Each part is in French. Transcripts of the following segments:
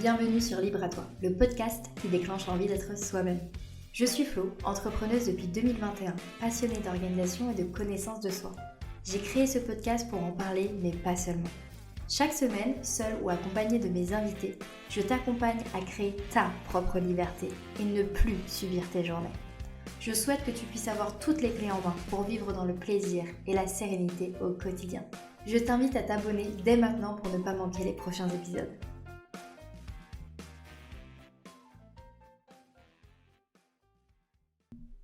bienvenue sur Libre à toi, le podcast qui déclenche l'envie d'être soi-même. Je suis Flo, entrepreneuse depuis 2021, passionnée d'organisation et de connaissance de soi. J'ai créé ce podcast pour en parler, mais pas seulement. Chaque semaine, seule ou accompagnée de mes invités, je t'accompagne à créer ta propre liberté et ne plus subir tes journées. Je souhaite que tu puisses avoir toutes les clés en main pour vivre dans le plaisir et la sérénité au quotidien. Je t'invite à t'abonner dès maintenant pour ne pas manquer les prochains épisodes.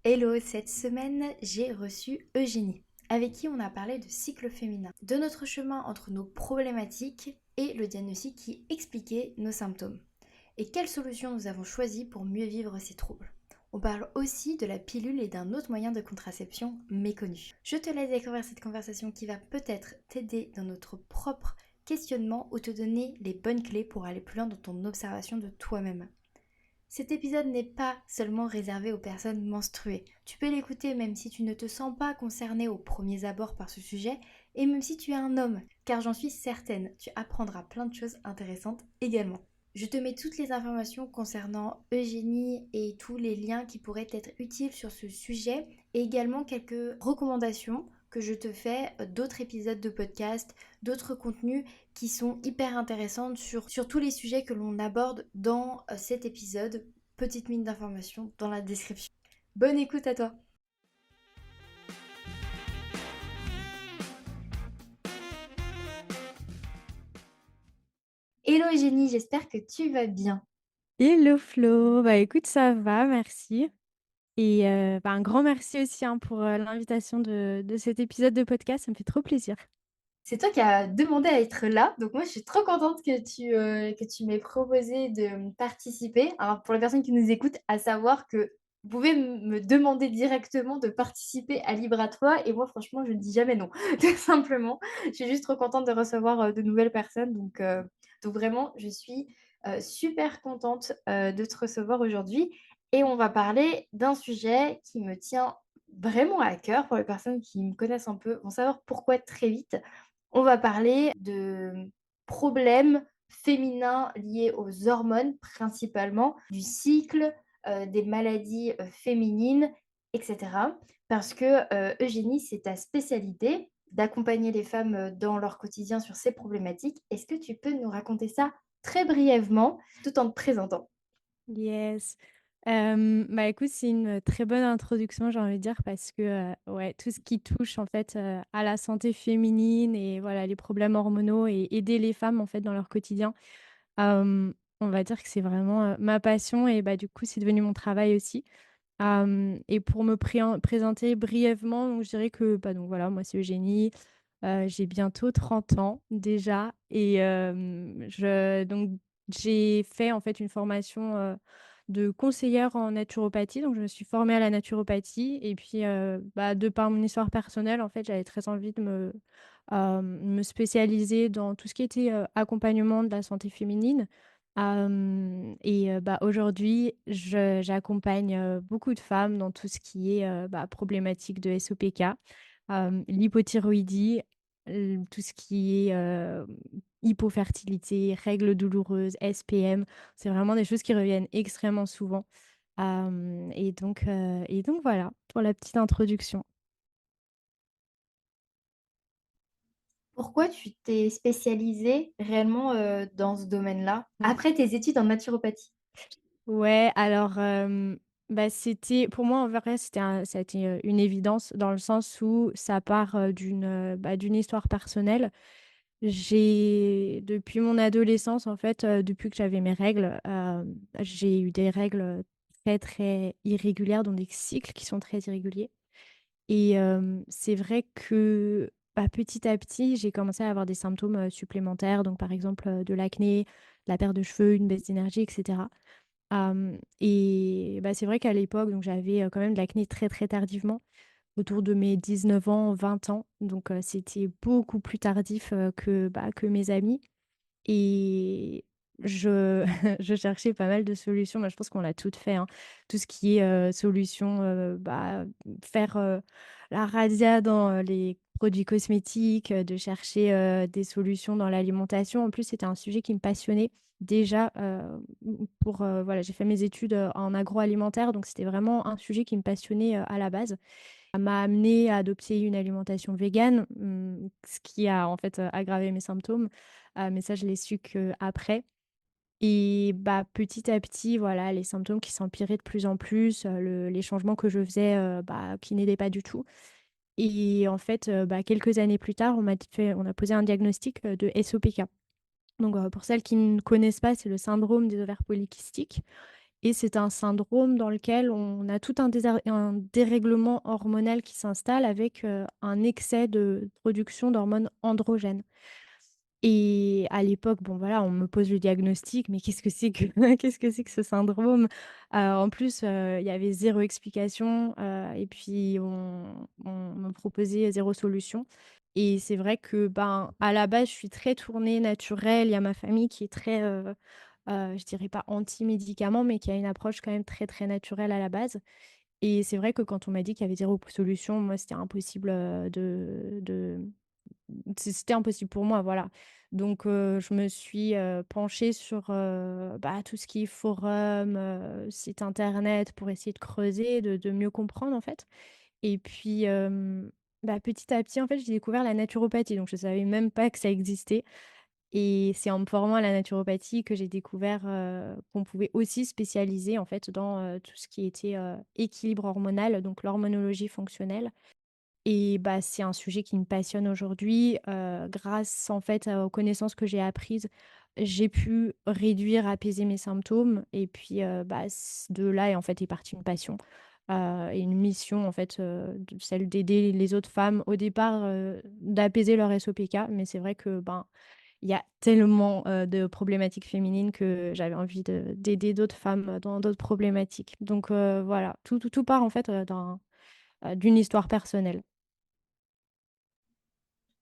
Hello, cette semaine j'ai reçu Eugénie, avec qui on a parlé de cycle féminin, de notre chemin entre nos problématiques et le diagnostic qui expliquait nos symptômes, et quelles solutions nous avons choisies pour mieux vivre ces troubles. On parle aussi de la pilule et d'un autre moyen de contraception méconnu. Je te laisse découvrir cette conversation qui va peut-être t'aider dans notre propre questionnement ou te donner les bonnes clés pour aller plus loin dans ton observation de toi-même. Cet épisode n'est pas seulement réservé aux personnes menstruées. Tu peux l'écouter même si tu ne te sens pas concerné aux premiers abords par ce sujet et même si tu es un homme, car j'en suis certaine, tu apprendras plein de choses intéressantes également. Je te mets toutes les informations concernant Eugénie et tous les liens qui pourraient être utiles sur ce sujet et également quelques recommandations que je te fais d'autres épisodes de podcast, d'autres contenus qui sont hyper intéressantes sur tous les sujets que l'on aborde dans cet épisode. Petite mine d'informations dans la description. Bonne écoute à toi. Hello Eugénie, j'espère que tu vas bien. Hello Flo, bah écoute, ça va, merci. Et un grand merci aussi hein, pour l'invitation de cet épisode de podcast, ça me fait trop plaisir. C'est toi qui as demandé à être là, donc moi je suis trop contente que tu m'aies proposé de participer. Alors pour les personnes qui nous écoutent, à savoir que vous pouvez me demander directement de participer à Libre à toi et moi franchement je ne dis jamais non, tout simplement. Je suis juste trop contente de recevoir de nouvelles personnes, donc vraiment je suis super contente de te recevoir aujourd'hui et on va parler d'un sujet qui me tient vraiment à cœur. Pour les personnes qui me connaissent un peu vont savoir pourquoi très vite. On va parler de problèmes féminins liés aux hormones principalement, du cycle, des maladies féminines, etc. Parce que Eugénie, c'est ta spécialité d'accompagner les femmes dans leur quotidien sur ces problématiques. Est-ce que tu peux nous raconter ça très brièvement tout en te présentant? Yes. Bah écoute, c'est une très bonne introduction, j'ai envie de dire, parce que ouais, tout ce qui touche en fait à la santé féminine et voilà les problèmes hormonaux et aider les femmes en fait dans leur quotidien, on va dire que c'est vraiment ma passion et bah du coup c'est devenu mon travail aussi. Et pour me présenter brièvement, donc je dirais que bah donc voilà, moi c'est Eugénie. J'ai bientôt 30 ans déjà et je donc j'ai fait en fait une formation, de conseillère en naturopathie. Donc je me suis formée à la naturopathie et puis, bah, de par mon histoire personnelle, en fait, j'avais très envie de me spécialiser dans tout ce qui était, accompagnement de la santé féminine. Et bah, aujourd'hui, j'accompagne, beaucoup de femmes dans tout ce qui est, bah, problématique de SOPK, l'hypothyroïdie, tout ce qui est, hypofertilité, règles douloureuses, SPM. C'est vraiment des choses qui reviennent extrêmement souvent. Et donc voilà pour la petite introduction. Pourquoi tu t'es spécialisée réellement dans ce domaine-là après tes études en naturopathie? Ouais, alors, bah, c'était pour moi, en vrai, ça a été, une évidence dans le sens où ça part, d'une histoire personnelle. J'ai depuis mon adolescence, en fait, depuis que j'avais mes règles, j'ai eu des règles, très, très irrégulières, donc des cycles qui sont très irréguliers et c'est vrai que, bah, petit à petit, j'ai commencé à avoir des symptômes, supplémentaires, donc par exemple, de l'acné, la perte de cheveux, une baisse d'énergie et cetera. Et bah, c'est vrai qu'à l'époque, donc j'avais, quand même de l'acné très, très tardivement, autour de mes 19 ans, 20 ans. Donc c'était beaucoup plus tardif, que mes amis et je je cherchais pas mal de solutions. Bah, je pense qu'on l'a toutes fait, hein. Tout ce qui est, solution, bah, faire, la razzia dans, les produits cosmétiques, de chercher, des solutions dans l'alimentation. En plus, c'était un sujet qui me passionnait déjà, pour, voilà, j'ai fait mes études, en agroalimentaire, donc c'était vraiment un sujet qui me passionnait, à la base. Ça m'a amenée à adopter une alimentation végane, ce qui a en fait, aggravé mes symptômes, mais ça je l'ai su qu'après. Et bah, petit à petit, voilà, les symptômes qui s'empiraient de plus en plus, les changements que je faisais, bah, qui n'aidaient pas du tout. Et en fait, bah, quelques années plus tard, on a posé un diagnostic, de SOPK. Donc, pour celles qui ne connaissent pas, c'est le syndrome des ovaires polykystiques et c'est un syndrome dans lequel on a tout un dérèglement hormonal qui s'installe avec, un excès de production d'hormones androgènes. Et à l'époque, bon voilà, on me pose le diagnostic, mais qu'est-ce que c'est que qu'est-ce que c'est que ce syndrome? En plus, il y avait zéro explication, et puis on me proposait zéro solution. Et c'est vrai que, ben, à la base, je suis très tournée naturelle. Il y a ma famille qui est très, je dirais pas anti-médicaments, mais qui a une approche quand même très, très naturelle à la base. Et c'est vrai que quand on m'a dit qu'il y avait zéro solution, moi, c'était impossible, c'était impossible pour moi, voilà. Donc je me suis, penchée sur, bah, tout ce qui est forum, site internet pour essayer de creuser, de mieux comprendre, en fait. Et puis, bah, petit à petit, en fait, j'ai découvert la naturopathie, donc je savais même pas que ça existait. Et c'est en me formant à la naturopathie que j'ai découvert, qu'on pouvait aussi spécialiser, en fait, dans, tout ce qui était, équilibre hormonal, donc l'hormonologie fonctionnelle. Et bah, c'est un sujet qui me passionne aujourd'hui, grâce en fait, aux connaissances que j'ai apprises, j'ai pu réduire, apaiser mes symptômes et puis, bah, de là en fait est partie une passion, et une mission en fait, de celle d'aider les autres femmes au départ, d'apaiser leur SOPK. Mais c'est vrai que, ben, il y a tellement, de problématiques féminines que j'avais envie d'aider d'autres femmes, dans d'autres problématiques. Donc, voilà, tout part en fait, d'une histoire personnelle.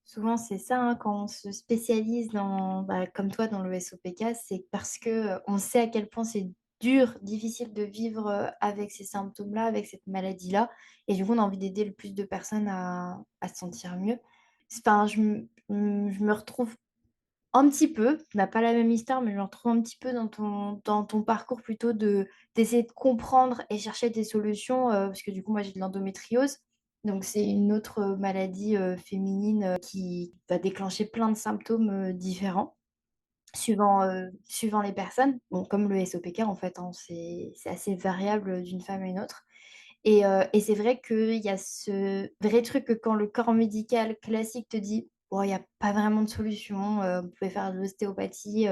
Souvent, c'est ça, hein, quand on se spécialise dans, bah, comme toi, dans le SOPK, c'est parce que, on sait à quel point c'est dur, difficile de vivre, avec ces symptômes-là, avec cette maladie-là et du coup, on a envie d'aider le plus de personnes à se sentir mieux. Enfin, je me retrouve un petit peu, on n'a pas la même histoire, mais je me retrouve un petit peu dans ton parcours plutôt d'essayer de comprendre et chercher des solutions, parce que du coup, moi, j'ai de l'endométriose. Donc c'est une autre, maladie, féminine, qui va déclencher plein de symptômes, différents suivant les personnes. Bon, comme le SOPK en fait, hein, c'est assez variable, d'une femme à une autre. Et c'est vrai qu'il y a ce vrai truc que quand le corps médical classique te dit: «Bon, il y a pas vraiment de solution, vous pouvez faire de l'ostéopathie,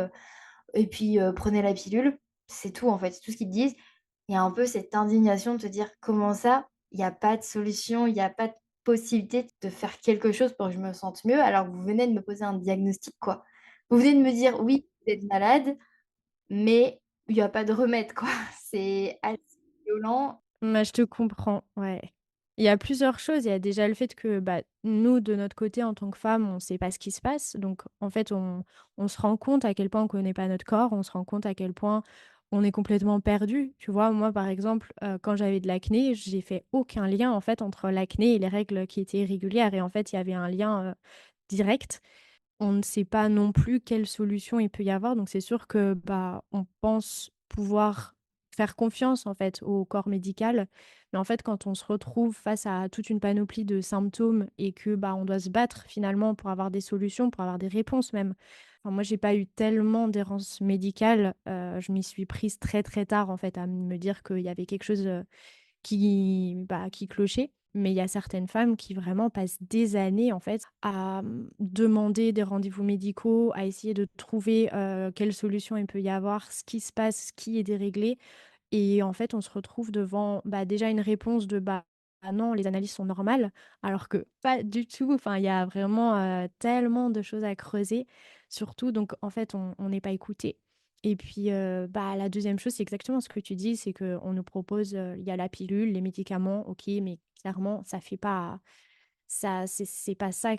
et puis, prenez la pilule». C'est tout en fait, c'est tout ce qu'ils te disent. Il y a un peu cette indignation de te dire: «Comment ça? Il y a pas de solution, il y a pas de possibilité de faire quelque chose pour que je me sente mieux, alors que vous venez de me poser un diagnostic, quoi». Vous venez de me dire: «Oui, vous êtes malade, mais il y a pas de remède, quoi». C'est assez violent. Bah, je te comprends, ouais. Il y a plusieurs choses. Il y a déjà le fait que, bah, nous, de notre côté, en tant que femmes, on ne sait pas ce qui se passe. Donc, en fait, on se rend compte à quel point on connaît pas notre corps. On se rend compte à quel point on est complètement perdu. Tu vois, moi, par exemple, quand j'avais de l'acné, j'ai fait aucun lien, en fait, entre l'acné et les règles qui étaient irrégulières. Et en fait, il y avait un lien, direct. On ne sait pas non plus quelle solution il peut y avoir, donc c'est sûr que, bah, on pense pouvoir faire confiance, en fait, au corps médical. Mais en fait, quand on se retrouve face à toute une panoplie de symptômes et que, bah, on doit se battre finalement pour avoir des solutions, pour avoir des réponses même. Enfin, moi, j'ai pas eu tellement d'errance médicale, je m'y suis prise très, très tard, en fait, à me dire qu'il y avait quelque chose, qui clochait. Mais il y a certaines femmes qui vraiment passent des années, en fait, à, demander des rendez-vous médicaux, à essayer de trouver, quelle solution il peut y avoir, ce qui se passe, ce qui est déréglé. Et en fait, on se retrouve devant, bah, déjà une réponse de: «Bah, ah non, les analyses sont normales», alors que pas du tout. Enfin, il y a vraiment, tellement de choses à creuser, surtout donc en fait, on n'est pas écouté. Et puis, bah, la deuxième chose, c'est exactement ce que tu dis, c'est qu'on nous propose, il y a la pilule, les médicaments, OK, mais clairement, ça fait pas ça c'est pas ça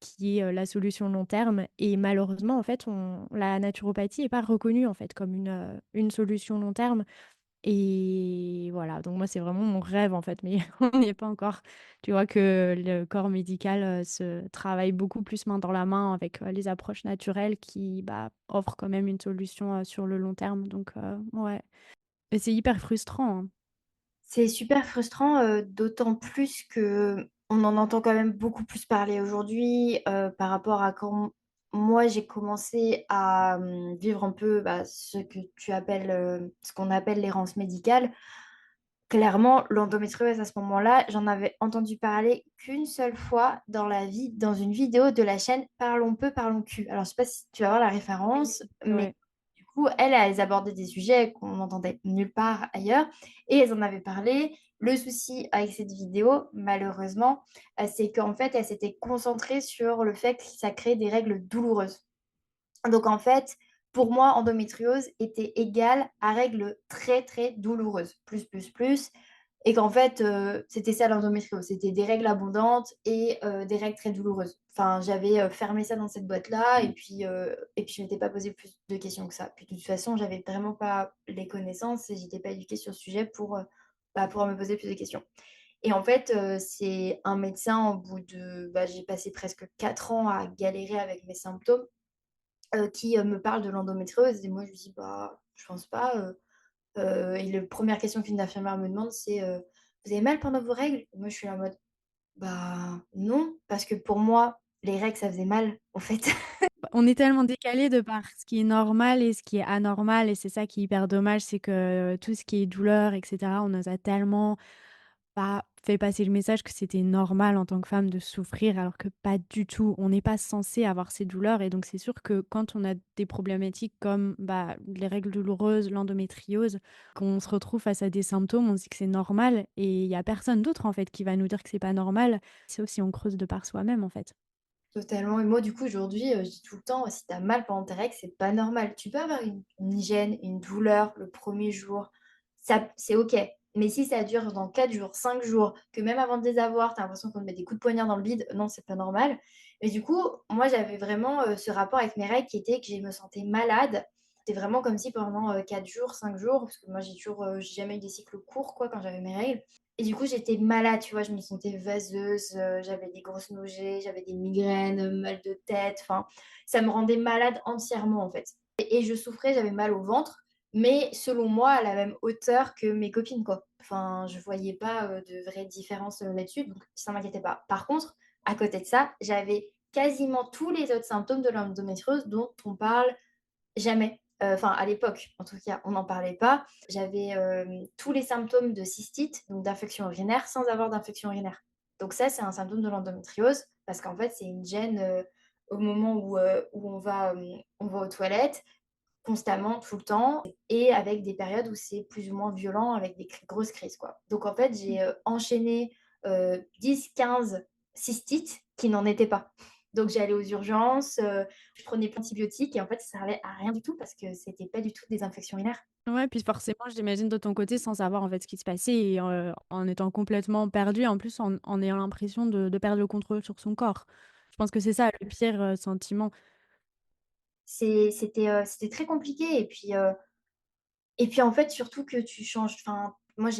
qui est, la solution long terme et malheureusement, en fait, on la naturopathie est pas reconnue, en fait, comme une solution long terme et voilà, donc moi, c'est vraiment mon rêve, en fait, mais on n'y est pas encore. Tu vois que le corps médical, se travaille beaucoup plus main dans la main avec, les approches naturelles qui, bah, offrent quand même une solution, sur le long terme, donc ouais et c'est hyper frustrant, hein. C'est super frustrant, d'autant plus que on en entend quand même beaucoup plus parler aujourd'hui, par rapport à quand moi j'ai commencé à, vivre un peu, bah, ce qu'on appelle l'errance médicale. Clairement, l'endométriose à ce moment-là, j'en avais entendu parler qu'une seule fois dans la vie, dans une vidéo de la chaîne Parlons peu, parlons cul. Alors, je sais pas si tu vas voir la Oui. référence, mais Ouais. du coup, elles abordaient des sujets qu'on n'entendait nulle part ailleurs et elles en avaient parlé. Le souci avec cette vidéo, malheureusement, c'est qu'en fait, elle s'était concentrée sur le fait que ça crée des règles douloureuses. Donc en fait, pour moi, endométriose était égale à règles très, très douloureuses, plus, plus, plus. Et qu'en fait, c'était ça l'endométriose. C'était des règles abondantes et des règles très douloureuses. Enfin, j'avais fermé ça dans cette boîte-là et puis je ne m'étais pas posé plus de questions que ça. Puis de toute façon, j'avais vraiment pas les connaissances et j'étais pas éduquée sur le sujet pour me poser plus de questions. Et en fait, c'est un médecin, au bout de... Bah, j'ai passé presque 4 ans à galérer avec mes symptômes qui me parle de l'endométriose et moi je lui dis: «Bah, je pense pas, et la première question qu'une infirmière me demande c'est: «Vous avez mal pendant vos règles?» Et moi je suis là en mode: «Bah, non», parce que pour moi, les règles ça faisait mal, en fait. Bah, on est tellement décalé de par ce qui est normal et ce qui est anormal et c'est ça qui est hyper dommage, c'est que tout ce qui est douleur et cetera, on nous a tellement pas fait passer le message que c'était normal en tant que femme de souffrir alors que pas du tout. On n'est pas censé avoir ces douleurs et donc c'est sûr que quand on a des problématiques comme, bah, les règles douloureuses, l'endométriose, qu'on se retrouve face à des symptômes, on se dit que c'est normal et il y a personne d'autre en fait qui va nous dire que c'est pas normal, sauf si on creuse de par soi-même en fait. Totalement et moi du coup aujourd'hui, je dis tout le temps: «Si tu as mal pendant tes règles, c'est pas normal». Tu peux avoir une hygiène, une douleur le premier jour, ça c'est OK. Mais si ça dure dans 4 jours, 5 jours, que même avant de les avoir, tu as l'impression qu'on te met des coups de poignard dans le bide, non, c'est pas normal. Et du coup, moi j'avais vraiment, ce rapport avec mes règles qui était que je me sentais malade. C'était vraiment comme si pendant, 4 jours, 5 jours, parce que moi j'ai jamais eu des cycles courts quoi quand j'avais mes règles. Et du coup, j'étais malade, tu vois? Je me sentais vaseuse, j'avais des grosses nausées, j'avais des migraines, mal de tête, enfin, ça me rendait malade entièrement, en fait. Et je souffrais, j'avais mal au ventre, mais selon moi, à la même hauteur que mes copines, quoi. Enfin, je voyais pas, de vraie différence, là-dessus, donc ça m'inquiétait pas. Par contre, à côté de ça, j'avais quasiment tous les autres symptômes de l'endométriose dont on parle jamais. Enfin, à l'époque, en tout cas, on n'en parlait pas. J'avais tous les symptômes de cystite, donc d'infection urinaire, sans avoir d'infection urinaire. Donc ça, c'est un symptôme de l'endométriose parce qu'en fait, c'est une gêne au moment où on va aux toilettes constamment, tout le temps, et avec des périodes où c'est plus ou moins violent, avec des grosses crises, quoi. Donc en fait, j'ai enchaîné 10-15 cystites qui n'en étaient pas. Donc j'allais aux urgences, je prenais plein d'antibiotiques et en fait, ça servait à rien du tout parce que c'était pas du tout des infections urinaires. Ouais, puis forcément, j'imagine de ton côté, sans savoir en fait ce qui se passait et en étant complètement perdu, en plus en ayant l'impression de perdre le contrôle sur son corps. Je pense que c'est ça le pire, sentiment. C'était très compliqué et puis en fait, surtout que tu changes, enfin, moi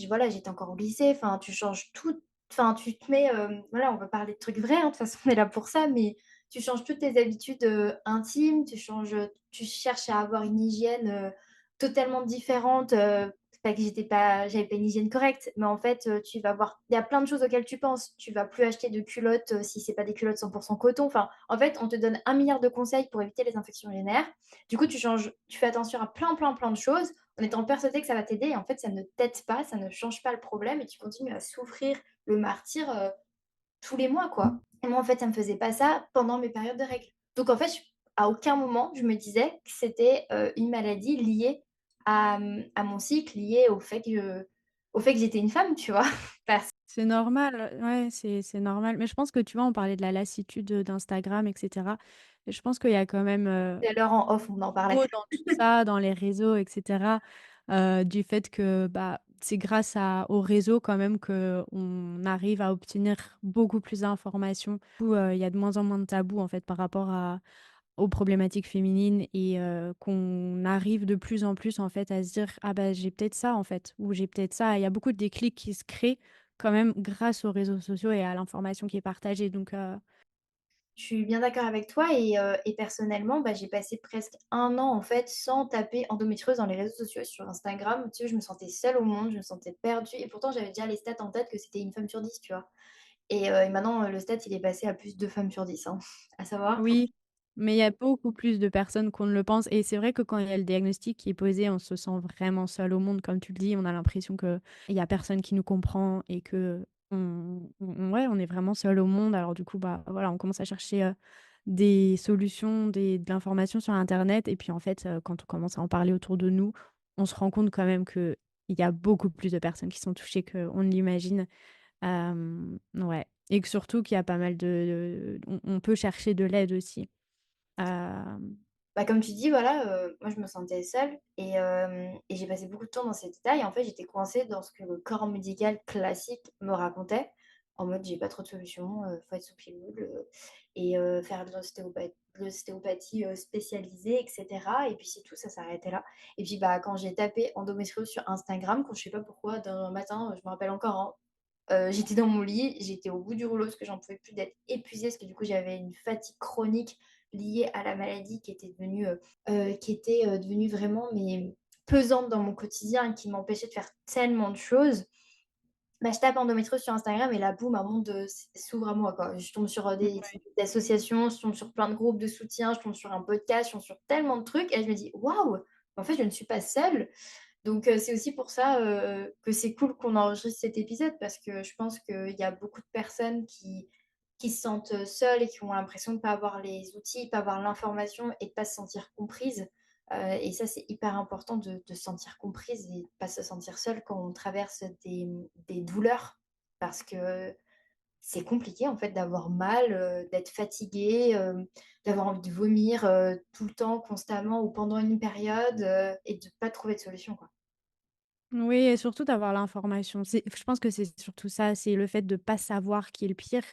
voilà, j'étais encore au lycée, enfin, tu changes tout, enfin, tu te mets, voilà, on va parler de trucs vrais, hein, de toute façon, on est là pour ça, mais tu changes toutes tes habitudes, intimes, tu cherches à avoir une hygiène, totalement différente, c'est pas que j'avais pas une hygiène correcte, mais en fait, tu vas voir il y a plein de choses auxquelles tu penses. Tu vas plus acheter de culottes, si c'est pas des culottes 100 coton, enfin, en fait, on te donne 1 milliard de conseils pour éviter les infections urinaires. Du coup, tu fais attention à plein, plein, plein de choses en étant persuadé que ça va t'aider et en fait, ça ne t'aide pas, ça ne change pas le problème et tu continues à souffrir le martyre, tous les mois, quoi. Et moi, en fait, ça me faisait pas ça pendant mes périodes de règles. Donc en fait, à aucun moment, je me disais que c'était, une maladie liée à mon cycle, liée au fait que j'étais une femme, tu vois? Parce C'est normal, ouais, c'est normal. Mais je pense que tu vois, on parlait de la lassitude, d'Instagram et cetera. Et je pense qu'il y a quand même, tout à l'heure en off, on en parlait. trop dans tout ça, dans les réseaux et cetera, du fait que, bah, c'est grâce aux réseaux quand même qu'on arrive à obtenir beaucoup plus d'informations, où, il y a de moins en moins de tabous en fait par rapport aux problématiques féminines et qu'on arrive de plus en plus en fait à se dire: «Ah bah, j'ai peut-être ça en fait» ou «J'ai peut-être ça». Il y a beaucoup de déclics qui se créent quand même grâce aux réseaux sociaux et à l'information qui est partagée donc Je suis bien d'accord avec toi et personnellement, bah, j'ai passé presque un an, en fait, sans taper endométriose dans les réseaux sociaux, sur Instagram. Tu sais, je me sentais seule au monde, je me sentais perdue et pourtant j'avais déjà les stats en tête que c'était une femme sur 10, tu vois? Et maintenant, le stat, il est passé à plus de femmes sur 10, hein, à savoir. oui, mais il y a beaucoup plus de personnes qu'on ne le pense et c'est vrai que quand il y a le diagnostic qui est posé, on se sent vraiment seul au monde. Comme tu le dis, on a l'impression qu'il y a personne qui nous comprend et qu'on ouais, on est vraiment seul au monde. Alors du coup, bah, voilà, on commence à chercher, des solutions, de l'information sur internet et puis en fait, quand on commence à en parler autour de nous, on se rend compte quand même qu'il y a beaucoup plus de personnes qui sont touchées qu'on ne l'imagine. Ouais et que surtout qu'il y a pas mal on peut chercher de l'aide aussi. Hem, Bah, comme tu dis, voilà, moi je me sentais seule et j'ai passé beaucoup de temps dans cet état et en fait, j'étais coincée dans ce que le corps médical classique me racontait, en mode: «J'ai pas trop de solutions, faut être sous pilule, faire de l'ostéopathie, spécialisée et cetera» et puis c'est tout, ça s'arrêtait là et puis, bah, quand j'ai tapé endométriose sur Instagram, quand je sais pas pourquoi, d'un matin, je me rappelle encore, hein, j'étais dans mon lit, j'étais au bout du rouleau parce que j'en pouvais plus d'être épuisée, parce que du coup, j'avais une fatigue chronique liée à la maladie qui était devenue vraiment mais pesante dans mon quotidien et qui m'empêchait de faire tellement de choses. Bah, je tape endométriose sur Instagram et là, boum, un monde, s'ouvre à moi, quoi. Je tombe sur, des associations, je tombe sur plein de groupes de soutien, je tombe sur un podcast, je tombe sur tellement de trucs et je me dis: «Waouh! En fait, je ne suis pas seule». Donc c'est aussi pour ça, que c'est cool qu'on enregistre cet épisode parce que je pense qu'il y a beaucoup de personnes qui se sentent, seules et qui ont l'impression de ne pas avoir les outils, pas avoir l'information et de pas se sentir comprises. Et ça, c'est hyper important de se sentir comprise et de pas se sentir seule quand on traverse des douleurs. Parce que c'est compliqué en fait d'avoir mal, d'être fatigué, d'avoir envie de vomir, tout le temps, constamment ou pendant une période, et de pas trouver de solution, quoi. oui et surtout d'avoir l'information. Je pense que c'est surtout ça, c'est le fait de pas savoir qui est le pire.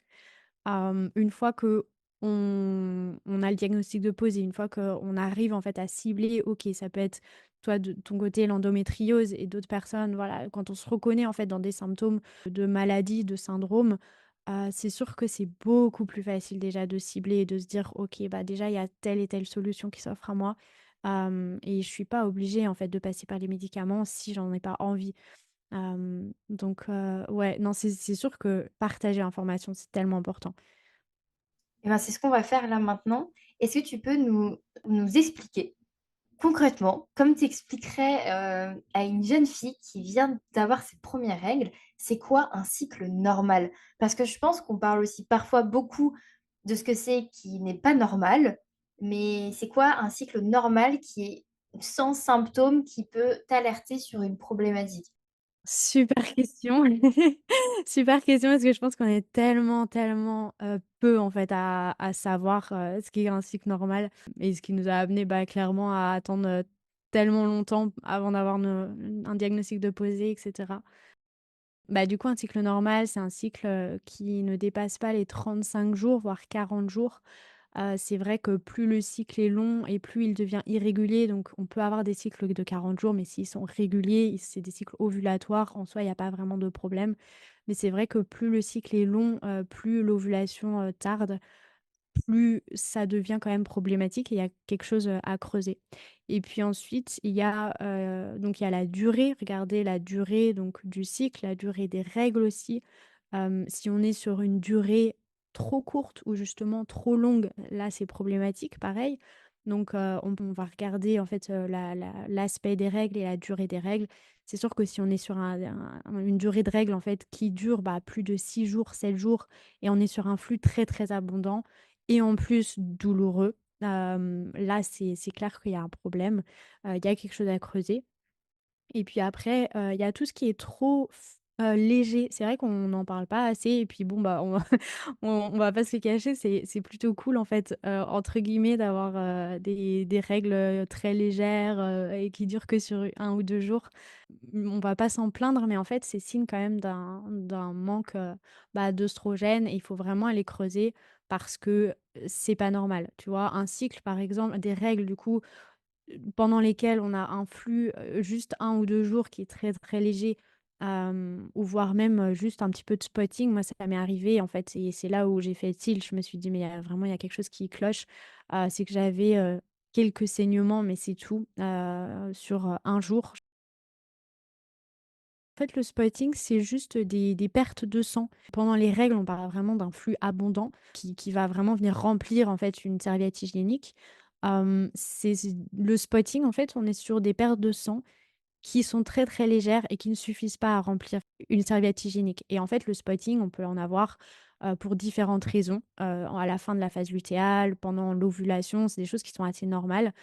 Une fois qu'on a le diagnostic de posé, une fois qu'on arrive en fait à cibler, OK, ça peut être toi de ton côté l'endométriose et d'autres personnes, voilà, quand on se reconnaît en fait dans des symptômes de maladie, de syndrome, c'est sûr que c'est beaucoup plus facile déjà de cibler et de se dire: «OK, bah, déjà il y a telle et telle solution qui s'offre à moi, et je suis pas obligée en fait de passer par les médicaments si j'en ai pas envie». Donc ouais, non, c'est sûr que partager l'information, c'est tellement important. Et ben, c'est ce qu'on va faire là maintenant. Est-ce que tu peux nous expliquer concrètement, comme tu expliquerais, à une jeune fille qui vient d'avoir ses premières règles, c'est quoi un cycle normal? Parce que je pense qu'on parle aussi parfois beaucoup de ce que c'est qui n'est pas normal, mais c'est quoi un cycle normal qui est sans symptômes, qui peut t'alerter sur une problématique? Super question. Super question parce que je pense qu'on est tellement, tellement, peu en fait à savoir, ce qu'est un cycle normal et ce qui nous a amené, bah, clairement à attendre, tellement longtemps avant d'avoir un diagnostic de posé et cetera. Bah, du coup, un cycle normal, c'est un cycle, qui ne dépasse pas les 35 jours, voire 40 jours. C'est vrai que plus le cycle est long et plus il devient irrégulier, donc on peut avoir des cycles de 40 jours, mais s'ils sont réguliers, c'est des cycles ovulatoires, en soi, il y a pas vraiment de problème. Mais c'est vrai que plus le cycle est long, plus l'ovulation, tarde, plus ça devient quand même problématique et il y a quelque chose, à creuser. Et puis ensuite, il y a la durée, regardez la durée donc du cycle, la durée des règles aussi. Si on est sur une durée trop courte ou justement trop longue, là, c'est problématique, pareil. Donc, on va regarder en fait, l'aspect des règles et la durée des règles. C'est sûr que si on est sur une durée de règles en fait qui dure, bah, plus de 6 jours, 7 jours et on est sur un flux très, très abondant et en plus douloureux, là, c'est clair qu'il y a un problème, il y a quelque chose à creuser. Et puis après, il y a tout ce qui est trop Léger. C'est vrai qu'on n'en parle pas assez et puis bon, bah, on on va pas se le cacher, c'est plutôt cool en fait, entre guillemets d'avoir, des règles, très légères, et qui durent que sur 1 ou 2 jours. On va pas s'en plaindre, mais en fait, c'est signe quand même d'un manque, bah, d'œstrogène et il faut vraiment aller creuser parce que, c'est pas normal, tu vois? Un cycle, par exemple, des règles du coup, pendant lesquelles on a un flux, juste 1 ou 2 jours qui est très, très léger, ou voire même, juste un petit peu de spotting. Moi, ça m'est arrivé en fait et c'est là où j'ai fait tilt. Je me suis dit: «Mais il y a quelque chose qui cloche». C'est que j'avais, quelques saignements, mais c'est tout, sur, 1 jour. En fait, le spotting, c'est juste des pertes de sang. Pendant les règles, on parle vraiment d'un flux abondant qui va vraiment venir remplir, en fait, une serviette hygiénique. C'est le spotting, en fait, on est sur des pertes de sang qui sont très, très légères et qui ne suffisent pas à remplir une serviette hygiénique et en fait, le spotting, on peut en avoir, pour différentes raisons, à la fin de la phase lutéale, pendant l'ovulation, c'est des choses qui sont assez normales.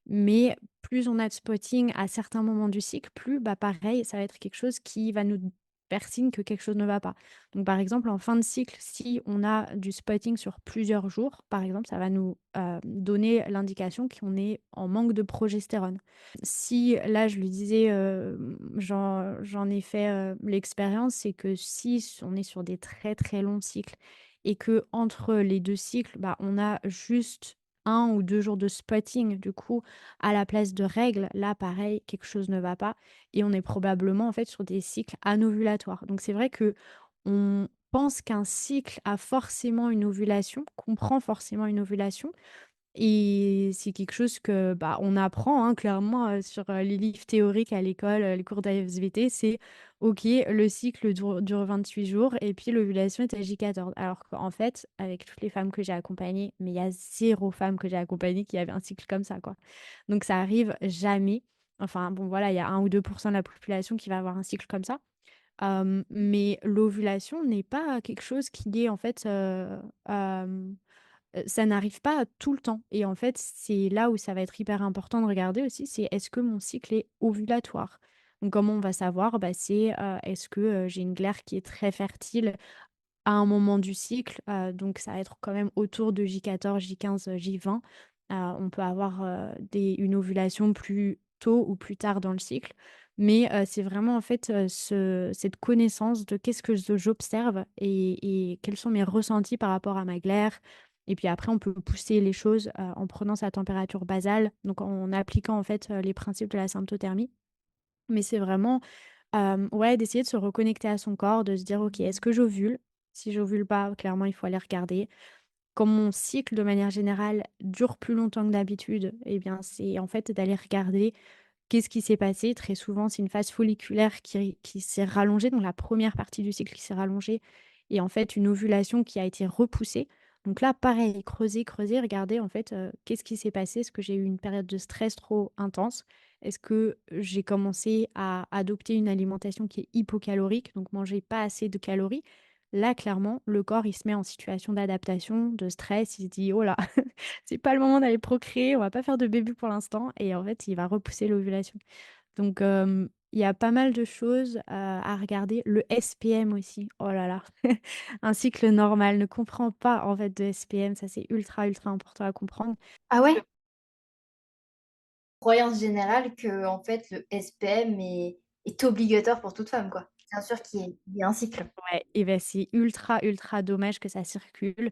Mais plus on a de spotting à certains moments du cycle, plus, bah, pareil, ça va être quelque chose qui va nous faire signe que quelque chose ne va pas. Donc par exemple, en fin de cycle, si on a du spotting sur plusieurs jours, par exemple, ça va nous, donner l'indication qu'on est en manque de progestérone. Si là, je lui disais, j'en ai fait, l'expérience, c'est que si on est sur des très, très longs cycles et que entre les 2 cycles, bah, on a juste 1 ou 2 jours de spotting du coup à la place de règles, là pareil, quelque chose ne va pas et on est probablement en fait sur des cycles anovulatoires. Donc c'est vrai que on pense qu'un cycle a forcément une ovulation, comprend forcément une ovulation, et c'est quelque chose que, bah, on apprend, hein, clairement, sur, les livres théoriques à l'école, les cours d'ASVT, c'est OK, le cycle dure 28 jours et puis l'ovulation est à J14. Alors qu'en fait, avec toutes les femmes que j'ai accompagnées, mais il y a 0 femme que j'ai accompagnée qui avait un cycle comme ça, quoi. Donc ça arrive jamais. Enfin bon, voilà, il y a 1 ou 2 de la population qui va avoir un cycle comme ça. Mais l'ovulation n'est pas quelque chose qui est en fait, ça n'arrive pas tout le temps et en fait, c'est là où ça va être hyper important de regarder aussi, c'est est-ce que mon cycle est ovulatoire? Donc comment on va savoir? Bah, c'est, est-ce que, j'ai une glaire qui est très fertile à un moment du cycle? Donc ça va être quand même autour de J14, J15, J20. On peut avoir, une ovulation plus tôt ou plus tard dans le cycle, mais c'est vraiment en fait, cette connaissance de qu'est-ce que j'observe et quels sont mes ressentis par rapport à ma glaire et puis après on peut pousser les choses, en prenant sa température basale, donc en appliquant en fait, les principes de la symptothermie. Mais c'est vraiment, ouais, d'essayer de se reconnecter à son corps, de se dire: «OK, est-ce que j'ovule?» Si j'ovule pas, clairement, il faut aller regarder. Quand mon cycle, de manière générale, dure plus longtemps que d'habitude, eh bien, c'est en fait d'aller regarder qu'est-ce qui s'est passé. Très souvent, c'est une phase folliculaire qui s'est rallongée, donc la première partie du cycle qui s'est rallongée et en fait une ovulation qui a été repoussée. Donc là, pareil, creuser, creuser, regarder en fait, qu'est-ce qui s'est passé? Est-ce que j'ai eu une période de stress trop intense? Est-ce que j'ai commencé à adopter une alimentation qui est hypocalorique, donc manger pas assez de calories? Là, clairement, le corps, il se met en situation d'adaptation, de stress, il se dit: «Oh là, c'est pas le moment d'aller procréer, on va pas faire de bébé pour l'instant» et en fait, il va repousser l'ovulation. Donc il y a pas mal de choses, à regarder. Le SPM aussi, oh là là, un cycle normal ne comprend pas en fait de SPM, ça c'est ultra, ultra important à comprendre. Ah ouais? Croyance générale que en fait le SPM est obligatoire pour toute femme, quoi. Bien sûr qu'il y ait un cycle. Ouais et ben c'est ultra, ultra dommage que ça circule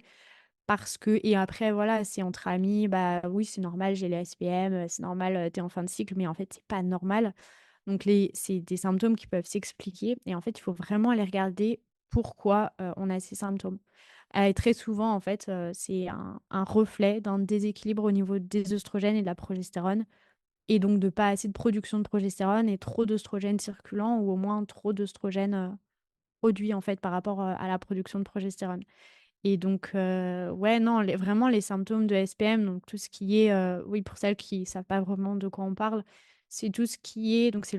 parce que et après voilà, c'est entre amis, bah oui, c'est normal, j'ai les SPM, c'est normal, tu en fin de cycle, mais en fait, c'est pas normal. Donc c'est des symptômes qui peuvent s'expliquer et en fait, il faut vraiment aller regarder pourquoi, on a ces symptômes. Et très souvent, en fait, c'est un reflet d'un déséquilibre au niveau des œstrogènes et de la progestérone et donc de pas assez de production de progestérone et trop d'œstrogènes circulant ou au moins trop d'œstrogènes, produits, en fait, par rapport, à la production de progestérone. Et donc ouais, non, les vraiment les symptômes de SPM, donc tout ce qui est, oui, pour celles qui savent pas vraiment de quoi on parle, c'est tout ce qui est donc c'est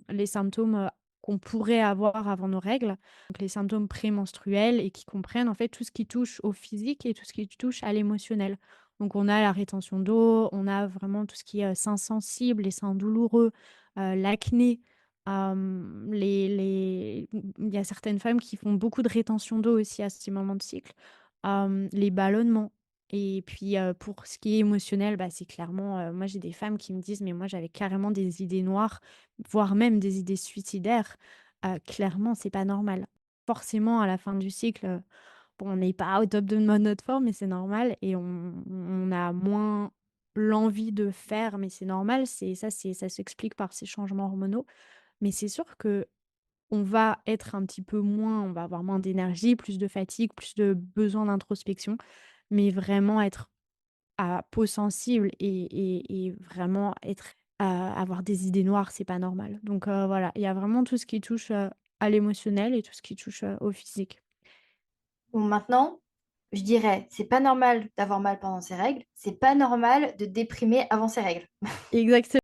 les symptômes, qu'on pourrait avoir avant nos règles, donc les symptômes prémenstruels et qui comprennent, en fait, tout ce qui touche au physique et tout ce qui touche à l'émotionnel. Donc on a la rétention d'eau, on a vraiment tout ce qui est, seins sensibles, les seins douloureux, l'acné, Il y a certaines femmes qui font beaucoup de rétention d'eau aussi à ces moments de cycle, les ballonnements et puis, pour ce qui est émotionnel, bah, c'est clairement, moi j'ai des femmes qui me disent: «Mais moi j'avais carrément des idées noires, voire même des idées suicidaires». Clairement, c'est pas normal. Forcément à la fin du cycle, bon, on n'est pas au top de notre forme, mais c'est normal et on a moins l'envie de faire, mais c'est normal, ça s'explique par ces changements hormonaux. Mais c'est sûr que on va être un petit peu moins on va avoir moins d'énergie, plus de fatigue, plus de besoin d'introspection, mais vraiment être à peau sensible et vraiment avoir des idées noires, c'est pas normal. Donc voilà, il y a vraiment tout ce qui touche, à l'émotionnel et tout ce qui touche, au physique. Bon, maintenant, je dirais, c'est pas normal d'avoir mal pendant ses règles, c'est pas normal de déprimer avant ses règles. Exactement.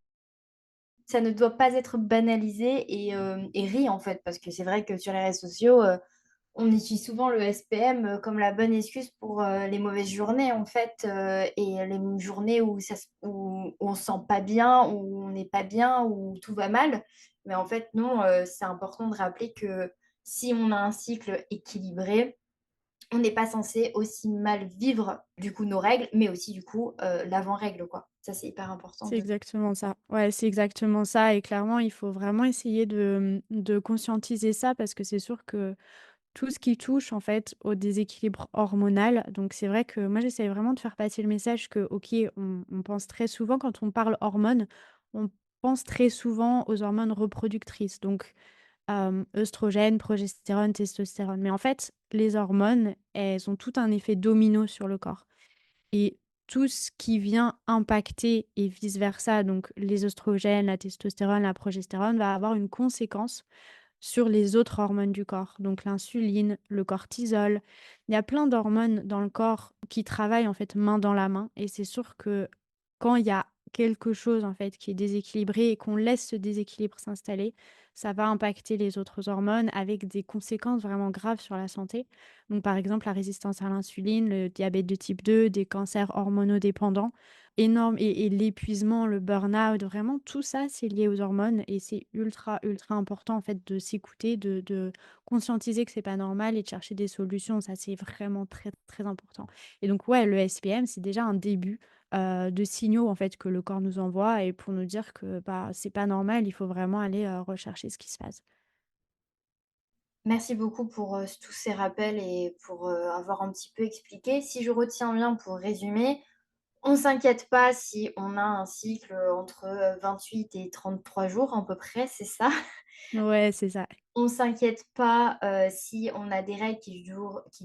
Ça ne doit pas être banalisé et ri en fait, parce que c'est vrai que sur les réseaux sociaux, on utilise souvent le SPM comme la bonne excuse pour les mauvaises journées en fait, et les journées où on se sent pas bien, où on n'est pas bien, où tout va mal. Mais en fait, non, c'est important de rappeler que si on a un cycle équilibré, on n'est pas censé aussi mal vivre du coup nos règles, mais aussi du coup l'avant-règle, quoi. Ça, c'est hyper important C'est de... exactement ça. Ouais, c'est exactement ça et clairement, il faut vraiment essayer de conscientiser ça parce que c'est sûr que tout ce qui touche, en fait, au déséquilibre hormonal donc c'est vrai que moi, j'essaye vraiment de faire passer le message que, OK, on pense très souvent quand on parle hormones, on pense très souvent aux hormones reproductrices donc œstrogènes, progestérone, testostérone mais en fait, les hormones, elles ont tout un effet domino sur le corps. Et tout ce qui vient impacter et vice versa, donc les oestrogènes, la testostérone, la progestérone, va avoir une conséquence sur les autres hormones du corps, donc l'insuline, le cortisol. Il y a plein d'hormones dans le corps qui travaillent en fait main dans la main et c'est sûr que quand il y a quelque chose en fait qui est déséquilibré et qu'on laisse ce déséquilibre s'installer, ça va impacter les autres hormones avec des conséquences vraiment graves sur la santé. Donc par exemple la résistance à l'insuline, le diabète de type 2, des cancers hormonodépendants énorme et l'épuisement, le burn-out, vraiment tout ça, c'est lié aux hormones et c'est ultra, ultra important en fait de s'écouter, de conscientiser que c'est pas normal et de chercher des solutions. Ça, c'est vraiment très, très important. Et donc ouais, le SPM, c'est déjà un début, de signaux en fait que le corps nous envoie et pour nous dire que, bah, c'est pas normal, il faut vraiment aller, rechercher ce qui se passe. Merci beaucoup pour tous ces rappels et pour avoir un petit peu expliqué. Si je retiens bien pour résumer, on ne s'inquiète pas si on a un cycle entre 28 et 33 jours à peu près, c'est ça? Ouais, c'est ça. On s'inquiète pas, si on a des règles qui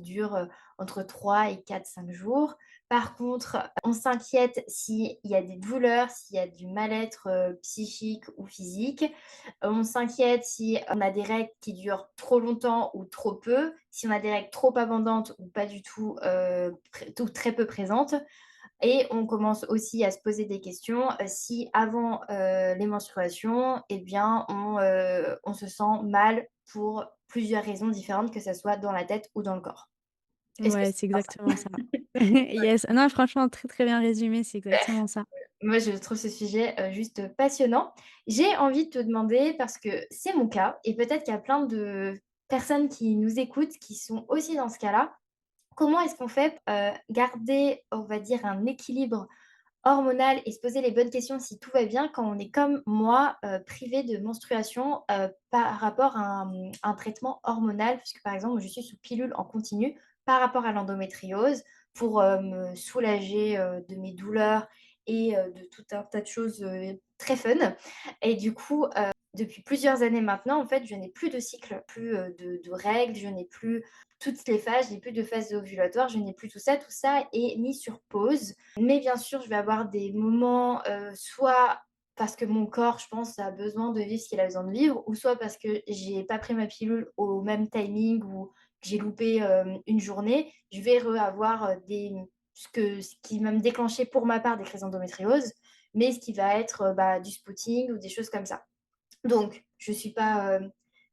durent, entre 3 et 4-5 jours. Par contre, on s'inquiète s'il y a des douleurs, s'il y a du mal-être, psychique ou physique. On s'inquiète si on a des règles qui durent trop longtemps ou trop peu, si on a des règles trop abondantes ou pas du tout, ou très peu présentes. Et on commence aussi à se poser des questions si avant les menstruations, eh bien, on se sent mal pour plusieurs raisons différentes, que ce soit dans la tête ou dans le corps. Est-ce que Ouais, c'est c'est bien ça? exactement ça. Yes. Non, franchement, très, très bien résumé, c'est exactement ça. Moi, je trouve ce sujet juste passionnant. J'ai envie de te demander, parce que c'est mon cas, et peut-être qu'il y a plein de personnes qui nous écoutent qui sont aussi dans ce cas-là. Comment est-ce qu'on fait garder, on va dire, un équilibre hormonal et se poser les bonnes questions si tout va bien quand on est comme moi, privé de menstruation, par rapport à un traitement hormonal? Parce que, par exemple, je suis sous pilule en continu par rapport à l'endométriose pour, me soulager, de mes douleurs et de tout un tas de choses, très fun et du coup, depuis plusieurs années maintenant, en fait, je n'ai plus de cycle, plus, de règles, je n'ai plus toutes les phases, je n'ai plus de phase ovulatoire, je n'ai plus tout ça. Tout ça est mis sur pause. Mais bien sûr, je vais avoir des moments, soit parce que mon corps, je pense, a besoin de vivre ce qu'il a besoin de vivre, ou soit parce que j'ai pas pris ma pilule au même timing ou que j'ai loupé une journée, je vais avoir ce qui va me déclencher pour ma part des crises d'endométriose, mais ce qui va être bah, du spotting ou des choses comme ça. Donc, je suis pas.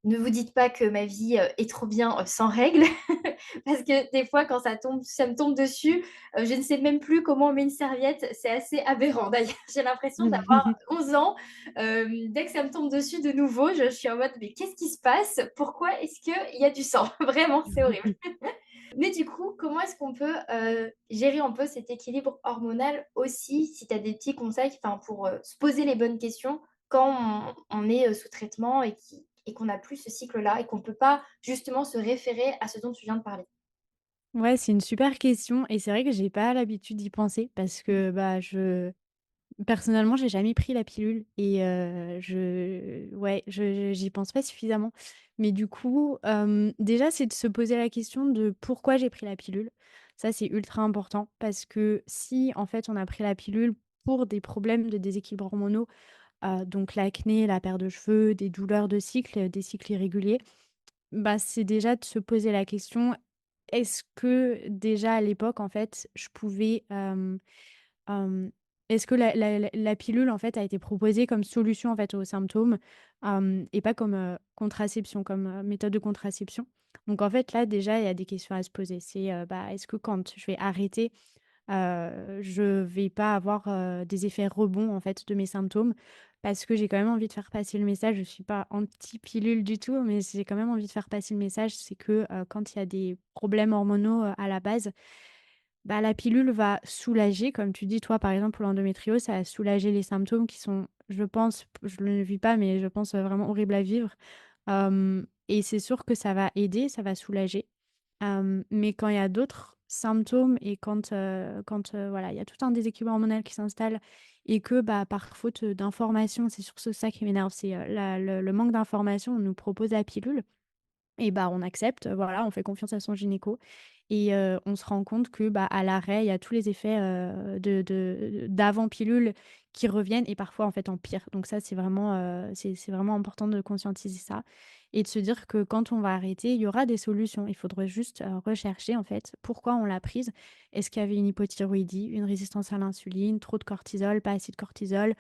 Ne vous dites pas que ma vie est trop bien sans règles. parce que des fois quand ça me tombe dessus, je ne sais même plus comment on met une serviette, c'est assez aberrant d'ailleurs. J'ai l'impression d'avoir 11 ans, dès que ça me tombe dessus de nouveau, je suis en mode: «Mais qu'est-ce qui se passe? Pourquoi est-ce qu'il y a du sang?» Vraiment, c'est horrible. Mais du coup, comment est-ce qu'on peut, gérer un peu cet équilibre hormonal aussi? Si tu as des petits conseils, enfin pour, se poser les bonnes questions quand on est, sous traitement et qu'on n'a plus ce cycle-là et qu'on ne peut pas justement se référer à ce dont tu viens de parler? Ouais, c'est une super question et c'est vrai que j'ai pas l'habitude d'y penser parce que, bah, je personnellement, j'ai jamais pris la pilule et je ouais, je j'y pense pas suffisamment. Mais du coup, déjà, c'est de se poser la question de pourquoi j'ai pris la pilule. Ça, c'est ultra important parce que si, en fait, on a pris la pilule pour des problèmes de déséquilibre hormonaux, donc l'acné, la perte de cheveux, des douleurs de cycle, des cycles irréguliers, bah, c'est déjà de se poser la question: «Est-ce que déjà à l'époque, en fait, je pouvais, Hem, est-ce que la pilule, en fait, a été proposée comme solution, en fait, aux symptômes, et pas comme, contraception, comme, méthode de contraception? Donc en fait, là, déjà, il y a des questions à se poser. C'est, bah, est-ce que quand je vais arrêter, je vais pas avoir, des effets rebonds, en fait, de mes symptômes? Parce que j'ai quand même envie de faire passer le message. Je suis pas anti-pilule du tout, mais j'ai quand même envie de faire passer le message. C'est que, quand il y a des problèmes hormonaux, à la base, bah, la pilule va soulager, comme tu dis, toi, par exemple, pour l'endométriose, ça va soulager les symptômes qui sont, je pense, je ne le vis pas, mais je pense, vraiment horribles à vivre. Et c'est sûr que ça va aider, ça va soulager. Mais quand il y a d'autres symptômes et quand, voilà, il y a tout un déséquilibre hormonal qui s'installe et que, bah, par faute, d'information, c'est sur ça qui m'énerve, c'est, la le manque d'information. On nous propose la pilule et bah, on accepte, voilà, on fait confiance à son gynéco et on se rend compte que, bah, à l'arrêt, il y a tous les effets, de d'avant pilule qui reviennent et parfois, en fait, en pire. Donc ça, c'est vraiment important de conscientiser ça et de se dire que quand on va arrêter, il y aura des solutions. Il faudrait juste, rechercher, en fait, pourquoi on l'a prise. Est-ce qu'il y avait une hypothyroïdie, une résistance à l'insuline, trop de cortisol, pas assez de cortisol?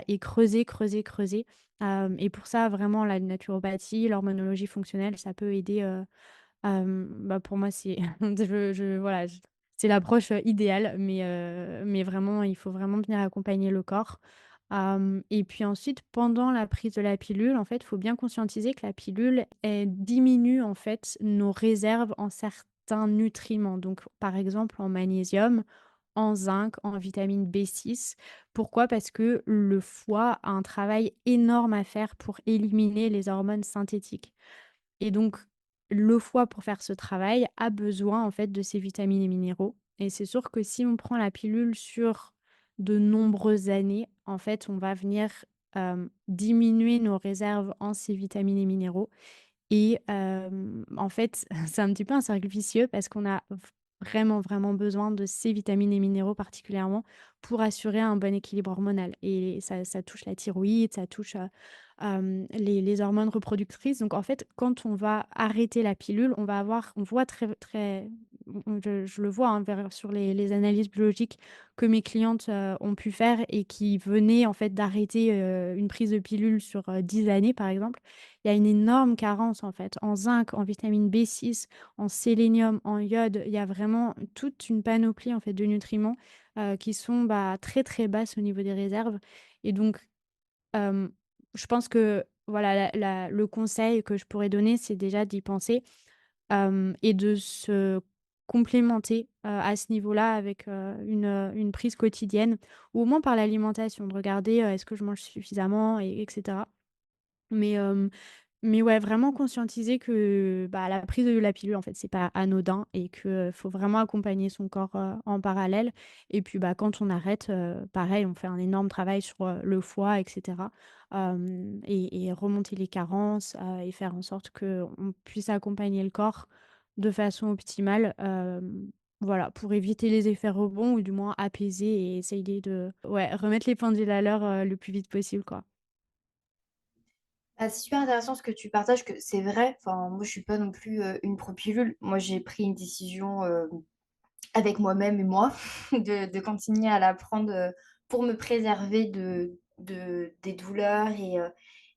Et creuser, creuser, creuser. Et pour ça, vraiment, la naturopathie, l'hormonologie fonctionnelle, ça peut aider, bah, pour moi, c'est voilà, c'est l'approche, idéale, mais vraiment, il faut vraiment venir accompagner le corps. Et puis ensuite, pendant la prise de la pilule, en fait, il faut bien conscientiser que la pilule, elle diminue, en fait, nos réserves en certains nutriments. Donc, par exemple, en magnésium, en zinc, en vitamine B6. Pourquoi? Parce que le foie a un travail énorme à faire pour éliminer les hormones synthétiques. Et donc, le foie, pour faire ce travail, a besoin en fait de ces vitamines et minéraux. Et c'est sûr que si on prend la pilule sur de nombreuses années, en fait, on va venir diminuer nos réserves en ces vitamines et minéraux. Et en fait, c'est un petit peu un cercle vicieux parce qu'on a vraiment, vraiment besoin de ces vitamines et minéraux particulièrement pour assurer un bon équilibre hormonal et ça touche la thyroïde, ça touche, les hormones reproductrices. Donc en fait, quand on va arrêter la pilule, on voit très très je le vois, hein, sur les analyses biologiques que mes clientes, ont pu faire et qui venaient en fait d'arrêter, une prise de pilule sur, 10 années par exemple. Il y a une énorme carence en fait, en zinc, en vitamine B6, en sélénium, en iode. Il y a vraiment toute une panoplie en fait de nutriments, qui sont, bah, très, très basses au niveau des réserves et donc, hem, je pense que voilà, le conseil que je pourrais donner, c'est déjà d'y penser, et de se complémenter, à ce niveau-là avec, une prise quotidienne ou au moins par l'alimentation, de regarder, est-ce que je mange suffisamment et etc. Mais, mais ouais, vraiment conscientiser que, bah, la prise de la pilule, en fait, c'est pas anodin et que, faut vraiment accompagner son corps, en parallèle et puis, bah, quand on arrête, pareil, on fait un énorme travail sur, le foie et cetera, et remonter les carences, et faire en sorte qu'on puisse accompagner le corps de façon optimale, voilà, pour éviter les effets rebonds ou du moins apaiser et essayer de ouais, remettre les pendules à l'heure, le plus vite possible, quoi. Ah, c'est super intéressant ce que tu partages, que c'est vrai, enfin moi je suis pas non plus, une pro pilule. Moi j'ai pris une décision, avec moi-même et moi, de continuer à la prendre, pour me préserver des douleurs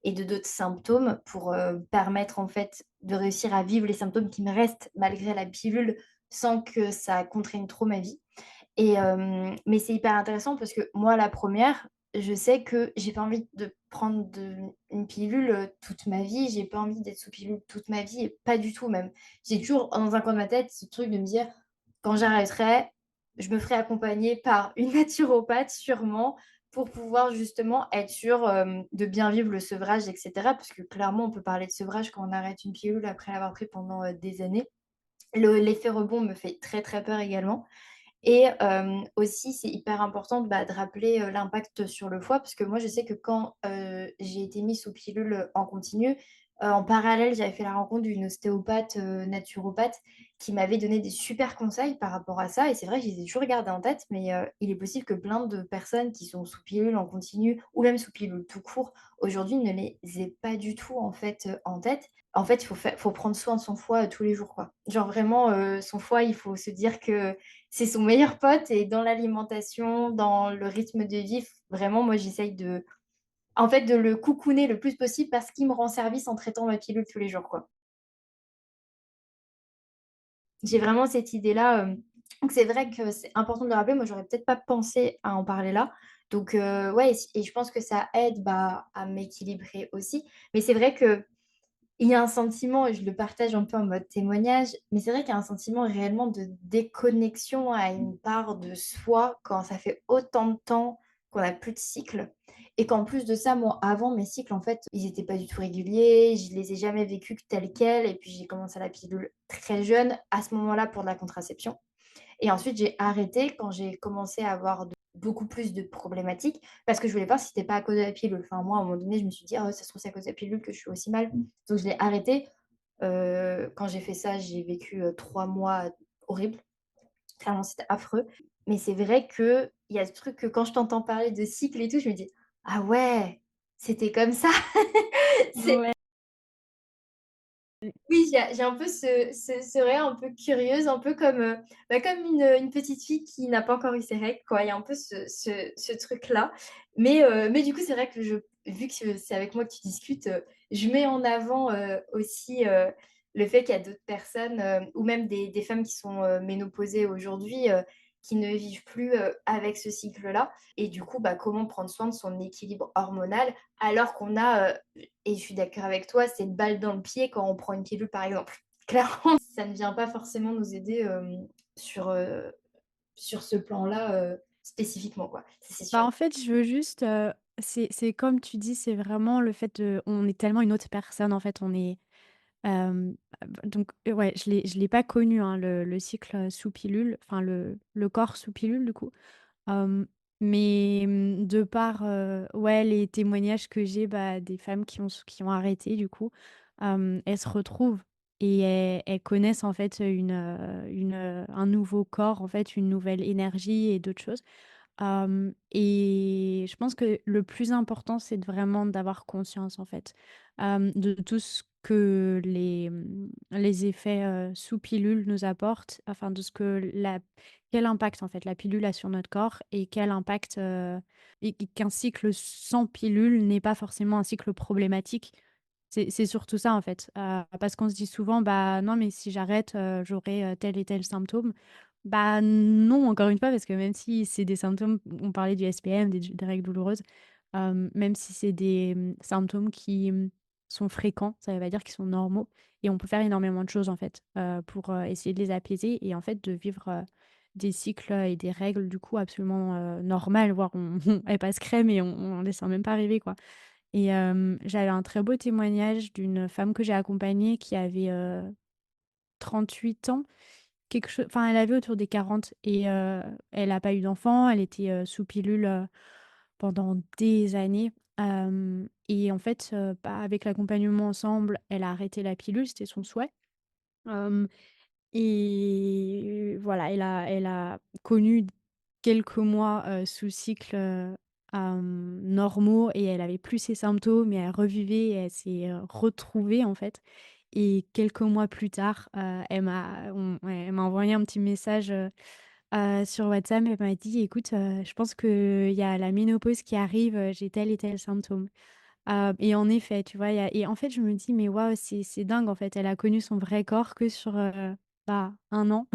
et de d'autres symptômes pour, permettre en fait de réussir à vivre les symptômes qui me restent malgré la pilule sans que ça contraigne trop ma vie. Et mais c'est hyper intéressant parce que moi, la première, je sais que j'ai pas envie de prendre une pilule, toute ma vie. J'ai pas envie d'être sous pilule toute ma vie et pas du tout même. J'ai toujours dans un coin de ma tête ce truc de me dire: «Quand j'arrêterai, je me ferai accompagner par une naturopathe sûrement pour pouvoir justement être sûre, de bien vivre le sevrage et cetera». Parce que clairement, on peut parler de sevrage quand on arrête une pilule après l'avoir pris pendant, des années. L'effet rebond me fait très, très peur également. Et aussi, c'est hyper important, bah, de rappeler, l'impact sur le foie parce que moi, je sais que quand, j'ai été mise sous pilule, en continu, en parallèle, j'avais fait la rencontre d'une ostéopathe, naturopathe qui m'avait donné des super conseils par rapport à ça et c'est vrai que je les ai toujours gardés en tête, mais il est possible que plein de personnes qui sont sous pilule en continu ou même sous pilule tout court, aujourd'hui, ne les aient pas du tout, en fait, en tête. En fait, il faut prendre soin de son foie, tous les jours, quoi. Genre vraiment, son foie, il faut se dire que c'est son meilleur pote et dans l'alimentation, dans le rythme de vie, vraiment, moi, j'essaye de en fait, de le coucouner le plus possible parce qu'il me rend service en traitant ma pilule tous les jours, quoi. J'ai vraiment cette idée-là, donc c'est vrai que c'est important de le rappeler. Moi, j'aurais peut-être pas pensé à en parler là. Donc ouais et je pense que ça aide, bah, à m'équilibrer aussi. Mais c'est vrai que il y a un sentiment et je le partage un peu en mode témoignage, mais c'est vrai qu'il y a un sentiment réellement de déconnexion à une part de soi quand ça fait autant de temps qu'on a plus de cycle et qu'en plus de ça, moi, avant mes cycles, en fait, ils étaient pas du tout réguliers, je les ai jamais vécus que tels quels et puis j'ai commencé la pilule très jeune, à ce moment-là pour de la contraception et ensuite j'ai arrêté quand j'ai commencé à avoir beaucoup plus de problématiques parce que je voulais voir si c'était pas à cause de la pilule. Enfin, moi, à un moment donné, je me suis dit: «Ah, ça se trouve, c'est à cause de la pilule que je suis aussi mal». Donc je l'ai arrêté. Quand j'ai fait ça, j'ai vécu, 3 mois horribles. Clairement, c'était affreux. Mais c'est vrai qu'il y a ce truc que quand je t'entends parler de cycle et tout, je me dis: «Ah ouais, c'était comme ça!» C'est Ouais. Oui, j'ai un peu ce regard un peu curieuse, un peu comme, bah, comme une petite fille qui n'a pas encore eu ses règles, quoi. Il y a un peu ce truc-là. Mais du coup, c'est vrai que vu que c'est avec moi que tu discutes, je mets en avant, aussi, le fait qu'il y a d'autres personnes, ou même des femmes qui sont, ménopausées aujourd'hui, qui ne vivent plus, avec ce cycle-là et du coup, bah, comment prendre soin de son équilibre hormonal alors qu'on a, et je suis d'accord avec toi, c'est une balle dans le pied quand on prend une pilule, par exemple. Clairement, ça ne vient pas forcément nous aider, sur, sur ce plan-là, spécifiquement, quoi. Ça, c'est Bah, sûr. en fait, je veux juste, c'est comme tu dis, c'est vraiment le fait de on est tellement une autre personne, en fait, on est, donc ouais, je l'ai pas connu, hein, le cycle, sous pilule, enfin le corps sous pilule, du coup. Hem, mais de par, ouais, les témoignages que j'ai, bah, des femmes qui ont arrêté du coup, elles se retrouvent et elles connaissent en fait, un nouveau corps, en fait, une nouvelle énergie et d'autres choses. Et je pense que le plus important, c'est vraiment d'avoir conscience, en fait, de tout ce que les effets, sous pilule nous apportent, enfin de ce que la quel impact, en fait, la pilule a sur notre corps et quel impact, et qu'un cycle sans pilule n'est pas forcément un cycle problématique. C'est surtout ça, en fait, parce qu'on se dit souvent: «Bah, non, mais si j'arrête, j'aurai, tel et tel symptôme». Bah, non, encore une fois, parce que même si c'est des symptômes, on parlait du SPM, des règles douloureuses, même si c'est des, symptômes qui, sont fréquents, ça veut pas dire qu'ils sont normaux et on peut faire énormément de choses, en fait, pour, essayer de les apaiser et en fait de vivre, des cycles, et des règles du coup absolument, normales, voire on elles passent crème et on les sent même pas arriver, quoi et j'avais un très beau témoignage d'une femme que j'ai accompagnée qui avait, 38 ans. Quelque chose, enfin, elle avait autour des 40 et elle a pas eu d'enfant. Elle était, sous pilule, pendant des années, et en fait, bah, avec l'accompagnement ensemble, elle a arrêté la pilule, c'était son souhait, hem et voilà, elle a connu quelques mois, sous cycle, normaux et elle avait plus ces symptômes et elle revivait et elle s'est, retrouvée, en fait et quelques mois plus tard, ouais, elle m'a envoyé un petit message, sur WhatsApp. Elle m'a dit: «Écoute, je pense qu'il y a la ménopause qui arrive, j'ai tel et tel symptôme». Et en effet, tu vois, et en fait, je me dis, mais waouh, c'est dingue, en fait. Elle a connu son vrai corps que sur bah, un an.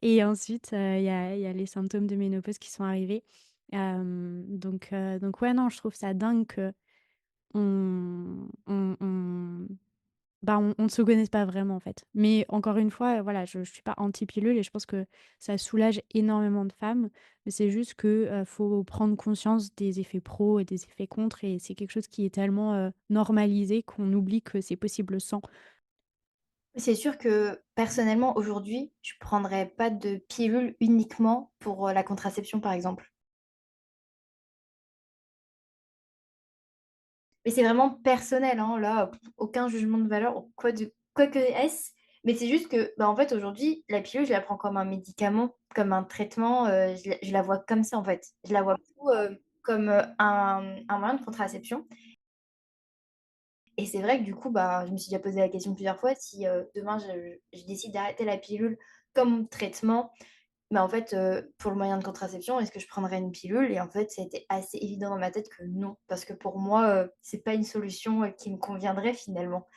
Et ensuite, il y a les symptômes de ménopause qui sont arrivés. Donc, ouais, non, je trouve ça dingue que on bah, on ne se connaisse pas vraiment, en fait. Mais encore une fois, voilà, je suis pas anti-pilule et je pense que ça soulage énormément de femmes. Mais c'est juste que, faut prendre conscience des effets pro et des effets contre et c'est quelque chose qui est tellement, normalisé qu'on oublie que c'est possible sans. C'est sûr que personnellement, aujourd'hui, je prendrais pas de pilule uniquement pour la contraception, par exemple. Mais c'est vraiment personnel, hein, là, aucun jugement de valeur, ou quoi que est-ce. Mais c'est juste que, bah, en fait, aujourd'hui, la pilule, je la prends comme un médicament, comme un traitement. Je la vois comme ça, en fait. Je la vois plutôt comme un moyen de contraception. Et c'est vrai que du coup, bah, je me suis déjà posé la question plusieurs fois si demain je décide d'arrêter la pilule comme traitement, mais en fait, pour le moyen de contraception, est-ce que je prendrais une pilule? Et en fait, ça a été assez évident dans ma tête que non, parce que pour moi, c'est pas une solution, qui me conviendrait finalement.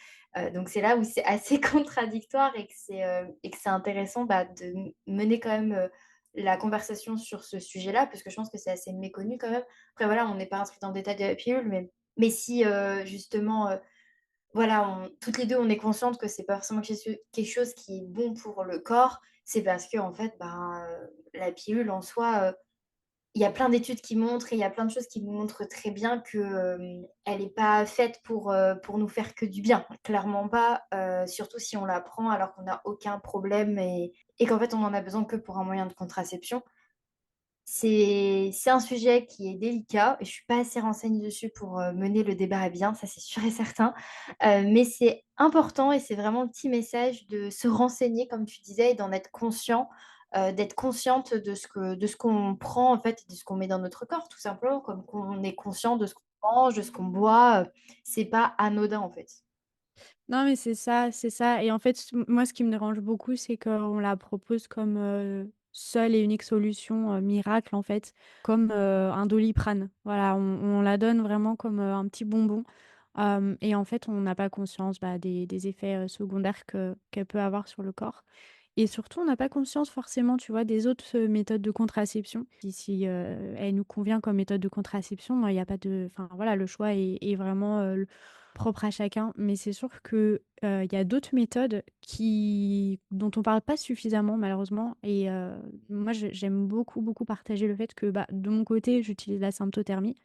Donc c'est là où c'est assez contradictoire et que c'est intéressant, bah, de mener quand même, la conversation sur ce sujet-là, parce que je pense que c'est assez méconnu quand même. Après voilà, on n'est pas rentré dans le détail de la pilule, mais si, justement, voilà, toutes les 2 on est conscientes que c'est pas forcément quelque chose qui est bon pour le corps, c'est parce que en fait, ben, la pilule en soi, il y a plein d'études qui montrent et il y a plein de choses qui nous montrent très bien que, elle est pas faite pour nous faire que du bien. Clairement pas, surtout si on la prend alors qu'on n'a aucun problème et qu'en fait on en a besoin que pour un moyen de contraception. C'est un sujet qui est délicat et je suis pas assez renseignée dessus pour, mener le débat à bien, ça c'est sûr et certain. Mais c'est important et c'est vraiment le petit message de se renseigner comme tu disais et d'en être conscient, d'être consciente de ce qu'on prend en fait et de ce qu'on met dans notre corps tout simplement, comme qu'on est conscient de ce qu'on mange, de ce qu'on boit, c'est pas anodin en fait. Non, mais c'est ça et en fait, moi, ce qui me dérange beaucoup, c'est qu'on la propose comme, seule et unique solution, miracle, en fait, comme, un Doliprane. Voilà, on la donne vraiment comme, un petit bonbon, et en fait, on n'a pas conscience, bah, des effets, secondaires qu'elle peut avoir sur le corps et surtout, on n'a pas conscience forcément, tu vois, des autres, méthodes de contraception. Si, elle nous convient comme méthode de contraception, il y a pas de enfin, voilà, le choix est vraiment, propre à chacun. Mais c'est sûr que, il y a d'autres méthodes dont on parle pas suffisamment malheureusement et moi j'aime beaucoup, beaucoup partager le fait que, bah, de mon côté, j'utilise la symptothermie.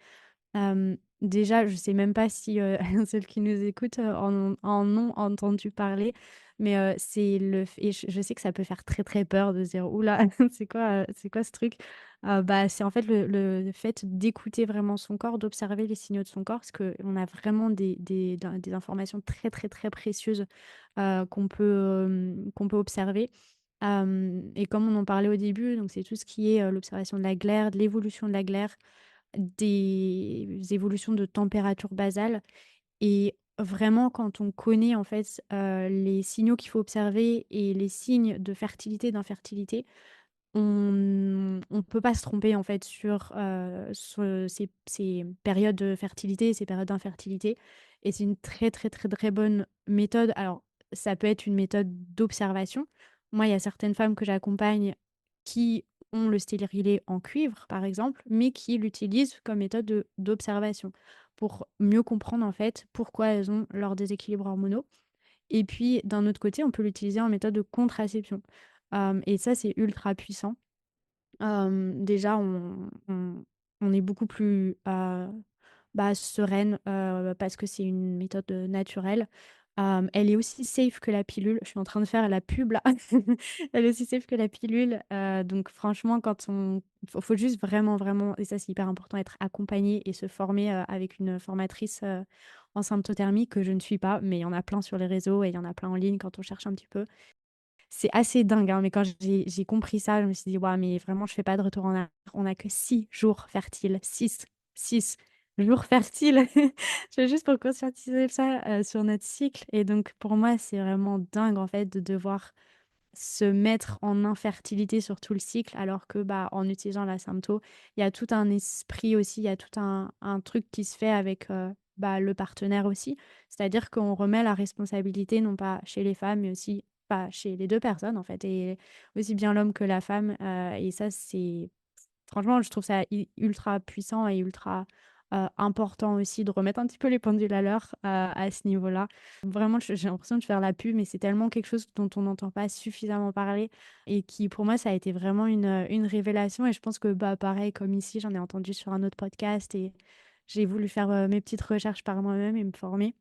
Déjà, je sais même pas si, celles qui nous écoutent, en ont entendu parler, mais c'est le f et je sais que ça peut faire très, très peur de se dire: «Ouh là, c'est quoi ce truc?» Bah, c'est en fait le fait d'écouter vraiment son corps, d'observer les signaux de son corps, parce qu'on a vraiment des informations très, très, très précieuses, qu'on peut observer. Et comme on en parlait au début, donc c'est tout ce qui est, l'observation de la glaire, de l'évolution de la glaire, des évolutions de température basale et vraiment quand on connaît en fait, les signaux qu'il faut observer et les signes de fertilité, d'infertilité, on peut pas se tromper en fait sur ces périodes de fertilité, ces périodes d'infertilité et c'est une très, très, très, très bonne méthode. Alors, ça peut être une méthode d'observation. Moi, il y a certaines femmes que j'accompagne qui ont le stérilet en cuivre, par exemple, mais qui l'utilisent comme méthode d'observation pour mieux comprendre en fait pourquoi elles ont leurs déséquilibres hormonaux et puis d'un autre côté, on peut l'utiliser en méthode de contraception. Et ça, c'est ultra puissant. Déjà, on est beaucoup plus, bah, sereine, parce que c'est une méthode, naturelle. Elle est aussi safe que la pilule. Je suis en train de faire la pub là. Elle est aussi safe que la pilule, donc franchement quand on faut juste vraiment, vraiment et ça c'est hyper important, être accompagné et se former, avec une formatrice, en symptothermie que je ne suis pas, mais il y en a plein sur les réseaux et il y en a plein en ligne quand on cherche un petit peu. C'est assez dingue, hein, mais quand j'ai compris ça, je me suis dit: «Waouh, mais vraiment, je fais pas de retour en arrière. On a que 6 jours fertiles, six jours fertiles». Je fais juste pour conscientiser ça, sur notre cycle et donc pour moi, c'est vraiment dingue, en fait, de devoir se mettre en infertilité sur tout le cycle alors que, bah, en utilisant la sympto, il y a tout un esprit aussi, il y a tout un truc qui se fait avec, bah, le partenaire aussi. C'est-à-dire qu'on remet la responsabilité non pas chez les femmes, mais aussi bah, chez les 2 personnes en fait et aussi bien l'homme que la femme, et ça c'est franchement je trouve ça ultra puissant et ultra, important aussi de remettre un petit peu les pendules à l'heure, à ce niveau-là. Vraiment j'ai l'impression de faire la pub, mais c'est tellement quelque chose dont on n'entend pas suffisamment parler et qui pour moi ça a été vraiment une révélation et je pense que, bah, pareil comme ici, j'en ai entendu sur un autre podcast et j'ai voulu faire, mes petites recherches par moi-même et me former.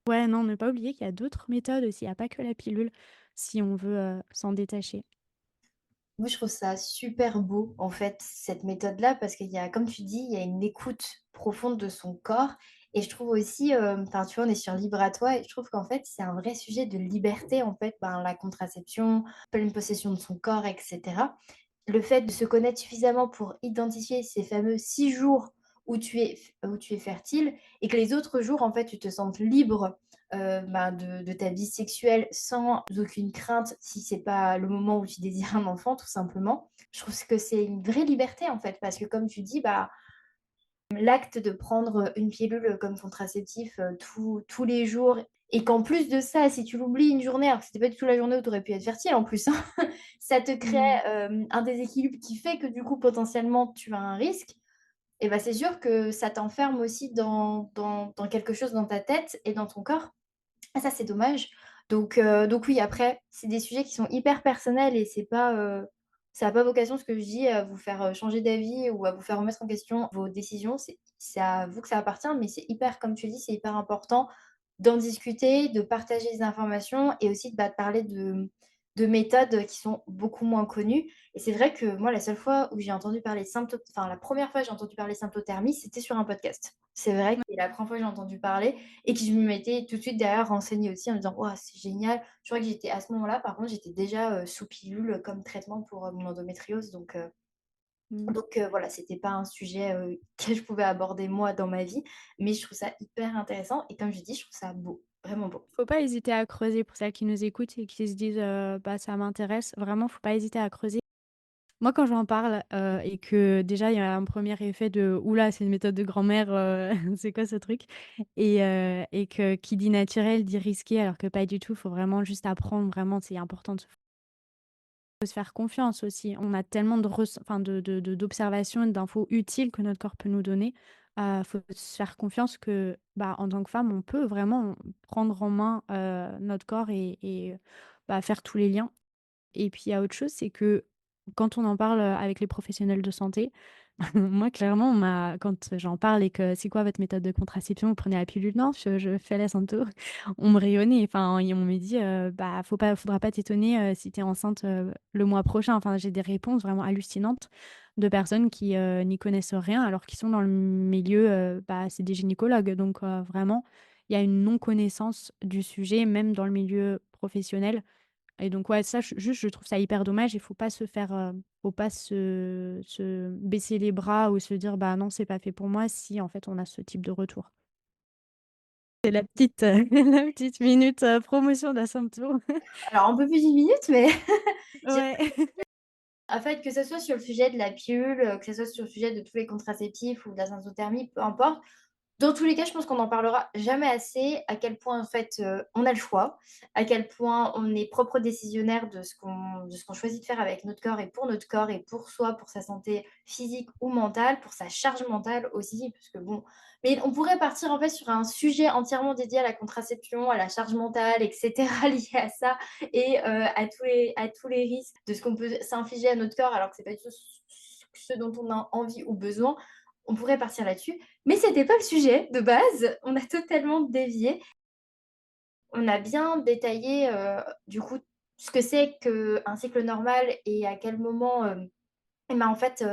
Ouais, non, ne pas oublier qu'il y a d'autres méthodes aussi, il y a pas que la pilule, si on veut, s'en détacher. Moi, je trouve ça super beau, en fait, cette méthode-là, parce qu'il y a, comme tu dis, il y a une écoute profonde de son corps. Et je trouve aussi, enfin, tu vois, on est sur Libre à toi, et je trouve qu'en fait, c'est un vrai sujet de liberté, en fait, ben, la contraception, pleine possession de son corps, etc. Le fait de se connaître suffisamment pour identifier ces fameux 6 jours où tu es fertile et que les autres jours, en fait, tu te sentes libre ben, de ta vie sexuelle sans aucune crainte si c'est pas le moment où tu désires un enfant, tout simplement. Je trouve que c'est une vraie liberté, en fait, parce que comme tu dis, bah, l'acte de prendre une pilule comme contraceptif tous les jours et qu'en plus de ça, si tu l'oublies une journée, alors que c'était pas du tout la journée où tu aurais pu être fertile en plus, hein, ça te crée Mmh. un déséquilibre qui fait que du coup, potentiellement, tu as un risque. Et bah, c'est sûr que ça t'enferme aussi dans quelque chose dans ta tête et dans ton corps. Ah ça, c'est dommage. Donc oui, après, c'est des sujets qui sont hyper personnels et c'est pas, ça a pas vocation, ce que je dis, à vous faire, changer d'avis ou à vous faire remettre en question vos décisions. C'est à vous que ça appartient, mais c'est hyper comme tu dis, c'est hyper important d'en discuter, de partager des informations et aussi, bah, de parler de méthodes qui sont beaucoup moins connues. Et c'est vrai que moi, la seule fois où j'ai entendu parler de enfin, la première fois que j'ai entendu parler de symptothermie, c'était sur un podcast. C'est vrai que c'est la première fois que j'ai entendu parler et que je me m'étais tout de suite derrière renseignée aussi en me disant: «Waouh, c'est génial». Je crois que j'étais à ce moment-là, par contre, j'étais déjà, sous pilule, comme traitement pour, mon endométriose Mmh. donc voilà, c'était pas un sujet, que je pouvais aborder moi dans ma vie, mais je trouve ça hyper intéressant et comme je dis, je trouve ça beau, vraiment beau. Faut pas hésiter à creuser pour celles qui nous écoutent et qui se disent, «Bah, ça m'intéresse». Vraiment, faut pas hésiter à creuser. Moi, quand j'en parle, et que déjà il y a un premier effet de: «Ouh là, c'est une méthode de grand-mère, c'est quoi ce truc?» et que qui dit naturel dit risqué alors que pas du tout. Faut vraiment juste apprendre, vraiment, c'est important de se faire confiance aussi. On a tellement de enfin d'observations et d'infos utiles que notre corps peut nous donner. Faut se faire confiance que, bah, en tant que femme, on peut vraiment prendre en main, notre corps et bah, faire tous les liens. Et puis il y a autre chose, c'est que quand on en parle, avec les professionnels de santé, moi clairement quand j'en parle et que: «C'est quoi votre méthode de contraception? Vous prenez la pilule?» «Non, je fais la Santo». On me rionnait, enfin et on me dit, «Bah, faudra pas t'étonner, si tu es enceinte, le mois prochain». Enfin, j'ai des réponses vraiment hallucinantes de personnes qui, n'y connaissent rien alors qu'ils sont dans le milieu, bah, c'est des gynécologues donc vraiment, il y a une non-connaissance du sujet, même dans le milieu professionnel. Et donc ouais, ça, je trouve ça hyper dommage. Il faut pas se faire, faut pas se baisser les bras ou se dire: «Bah non, c'est pas fait pour moi», si en fait on a ce type de retour. C'est la petite, la petite minute, promotion d'Asympto. Alors un peu plus d'une minute, mais j'ai Ouais. en fait, que ce soit sur le sujet de la pilule, que ce soit sur le sujet de tous les contraceptifs ou de la symptothermie, peu importe. Dans tous les cas, je pense qu'on n'en parlera jamais assez, à quel point en fait, on a le choix, à quel point on est propre décisionnaire de ce qu'on choisit de faire avec notre corps et pour soi, pour sa santé physique ou mentale, pour sa charge mentale aussi, parce que bon mais on pourrait partir en fait sur un sujet entièrement dédié à la contraception, à la charge mentale et cetera lié à ça et à tous les risques de ce qu'on peut s'infliger à notre corps alors que c'est pas du tout ce dont on a envie ou besoin. On pourrait partir là-dessus. Mais c'était pas le sujet de base, on a totalement dévié. On a bien détaillé, du coup, ce que c'est qu'un cycle normal et à quel moment, et ben, en fait,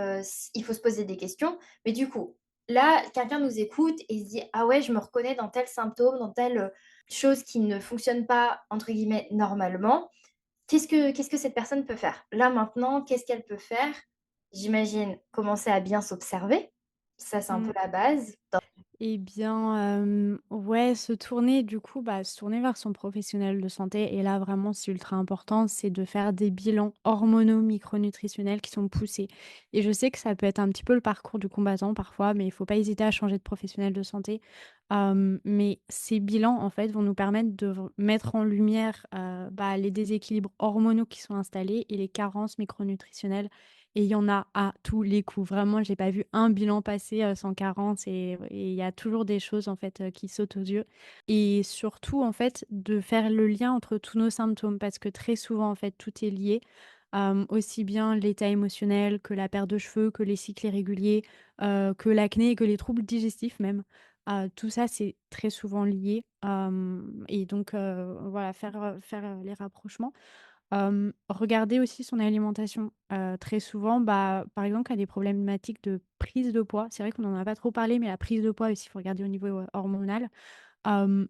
il faut se poser des questions. Mais du coup, là, quelqu'un nous écoute et se dit: «Ah ouais, je me reconnais dans tel symptôme, dans telle, chose qui ne fonctionne pas, entre guillemets, «normalement». Qu'est-ce que cette personne peut faire? Là, maintenant, qu'est-ce qu'elle peut faire? J'imagine commencer à bien s'observer. Ça, c'est un peu Mmh. la base. Eh bien, ouais, se tourner du coup, bah, se tourner vers son professionnel de santé et là vraiment c'est ultra important, c'est de faire des bilans hormonaux, micronutritionnels qui sont poussés et je sais que ça peut être un petit peu le parcours du combattant parfois, mais il faut pas hésiter à changer de professionnel de santé. Mais ces bilans en fait vont nous permettre de mettre en lumière, bah, les déséquilibres hormonaux qui sont installés et les carences micronutritionnelles et il y en a à tous les coups. Vraiment, j'ai pas vu un bilan passer, sans carence et il y a toujours des choses, en fait, qui sautent aux yeux et surtout, en fait, de faire le lien entre tous nos symptômes parce que très souvent, en fait, tout est lié. Aussi bien l'état émotionnel que la perte de cheveux, que les cycles irréguliers, que l'acné, que les troubles digestifs même. Tout ça, c'est très souvent lié, et donc voilà, faire les rapprochements. Regarder aussi son alimentation. Très souvent, bah, par exemple, quand il y a des problématiques de prise de poids, c'est vrai qu'on en a pas trop parlé, mais la prise de poids aussi, il faut regarder au niveau, hormonal. Hem,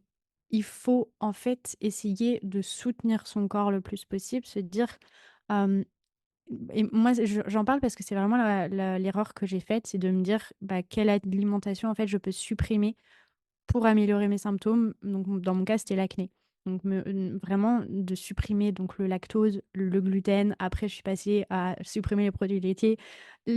il faut en fait essayer de soutenir son corps le plus possible, se dire, hem et moi, j'en parle parce que c'est vraiment l'erreur que j'ai faite, c'est de me dire: «Bah, quelle alimentation en fait je peux supprimer pour améliorer mes symptômes, donc dans mon cas, c'était l'acné. Donc vraiment de supprimer donc le lactose, le gluten. Après, je suis passée à supprimer les produits laitiers,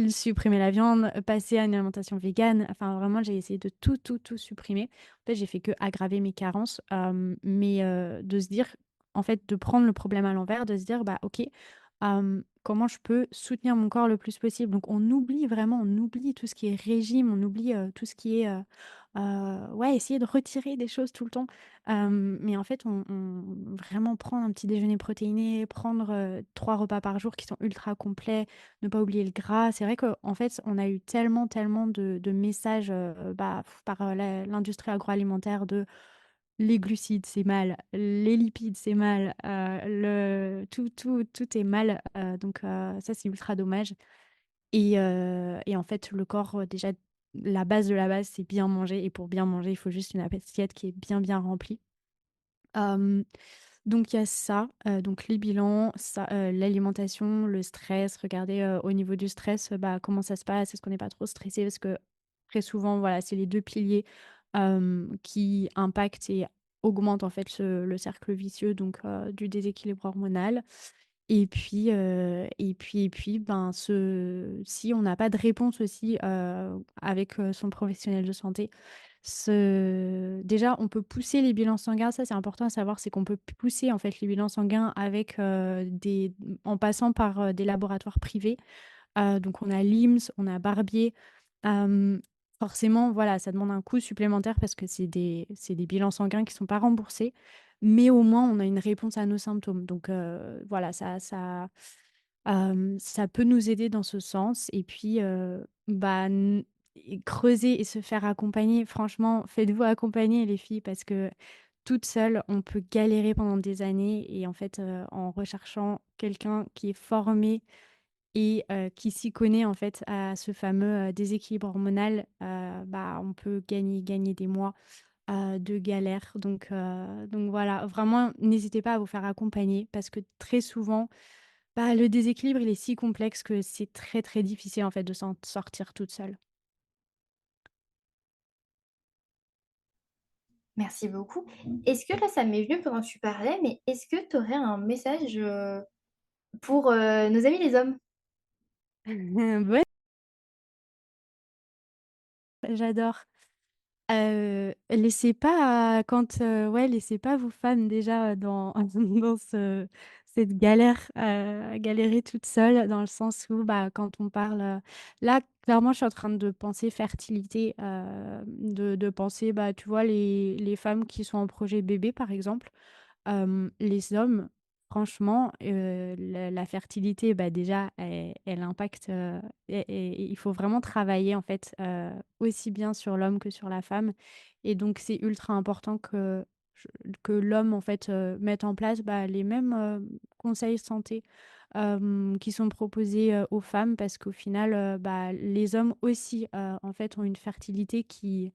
supprimer la viande, passer à une alimentation végane. Enfin, vraiment, j'ai essayé de tout, tout, tout supprimer. En fait, j'ai fait que aggraver mes carences, mais de se dire en fait, de prendre le problème à l'envers, de se dire: «Bah, OK, comment je peux soutenir mon corps le plus possible?» Donc on oublie vraiment, on oublie tout ce qui est régime, on oublie, tout ce qui est, ouais, essayer de retirer des choses tout le temps. Mais en fait, on vraiment prendre un petit déjeuner protéiné, prendre, 3 repas par jour qui sont ultra complets, ne pas oublier le gras. C'est vrai qu'en fait, on a eu tellement, tellement de messages, bah, par, l'industrie agroalimentaire de les glucides, c'est mal, les lipides, c'est mal, le tout est mal, donc ça, c'est ultra dommage. Et en fait, le corps, déjà, la base de la base, c'est bien manger et pour bien manger, il faut juste une assiette qui est bien, bien remplie. Hem, donc il y a ça, donc les bilans, ça, l'alimentation, le stress, regarder, au niveau du stress, bah, comment ça se passe? Est-ce qu'on n'est pas trop stressé? Parce que très souvent, voilà, c'est les 2 piliers, qui impactent et augmentent, en fait, le cercle vicieux donc du déséquilibre hormonal. Et puis, ben, si on n'a pas de réponse aussi, avec, son professionnel de santé, déjà, on peut pousser les bilans sanguins, ça c'est important à savoir, c'est qu'on peut pousser en fait les bilans sanguins avec, en passant par, des laboratoires privés. Donc on a LIMS, on a Barbier. Hem, Forcément, voilà, ça demande un coût supplémentaire parce que c'est des bilans sanguins qui sont pas remboursés, mais au moins on a une réponse à nos symptômes. Donc voilà, ça peut nous aider dans ce sens et puis, bah, et creuser et se faire accompagner. Franchement, faites-vous accompagner les filles parce que toute seule, on peut galérer pendant des années et en fait, en recherchant quelqu'un qui est formé et qui s'y connaît en fait à ce fameux, déséquilibre hormonal, bah, on peut gagner des mois, de galère donc voilà, vraiment n'hésitez pas à vous faire accompagner parce que très souvent, bah, le déséquilibre, il est si complexe que c'est très, très difficile en fait de s'en sortir toute seule. Merci beaucoup. Est-ce que là, ça m'est venu pendant que tu parlais, mais est-ce que tu aurais un message, pour, nos amis les hommes? Ouais, j'adore. Laissez pas, ouais, laissez pas vos femmes déjà, dans dans cette galère, à galérer toute seule dans le sens où, bah, quand on parle, là, clairement, je suis en train de penser fertilité, de penser, bah, tu vois, les femmes qui sont en projet bébé, par exemple. Les hommes, franchement, la fertilité, bah, déjà, elle impacte, et il faut vraiment travailler, en fait, aussi bien sur l'homme que sur la femme et donc c'est ultra important je que l'homme, en fait, mette en place, bah, les mêmes, conseils santé, qui sont proposés, aux femmes parce qu'au final, bah, les hommes aussi, en fait, ont une fertilité qui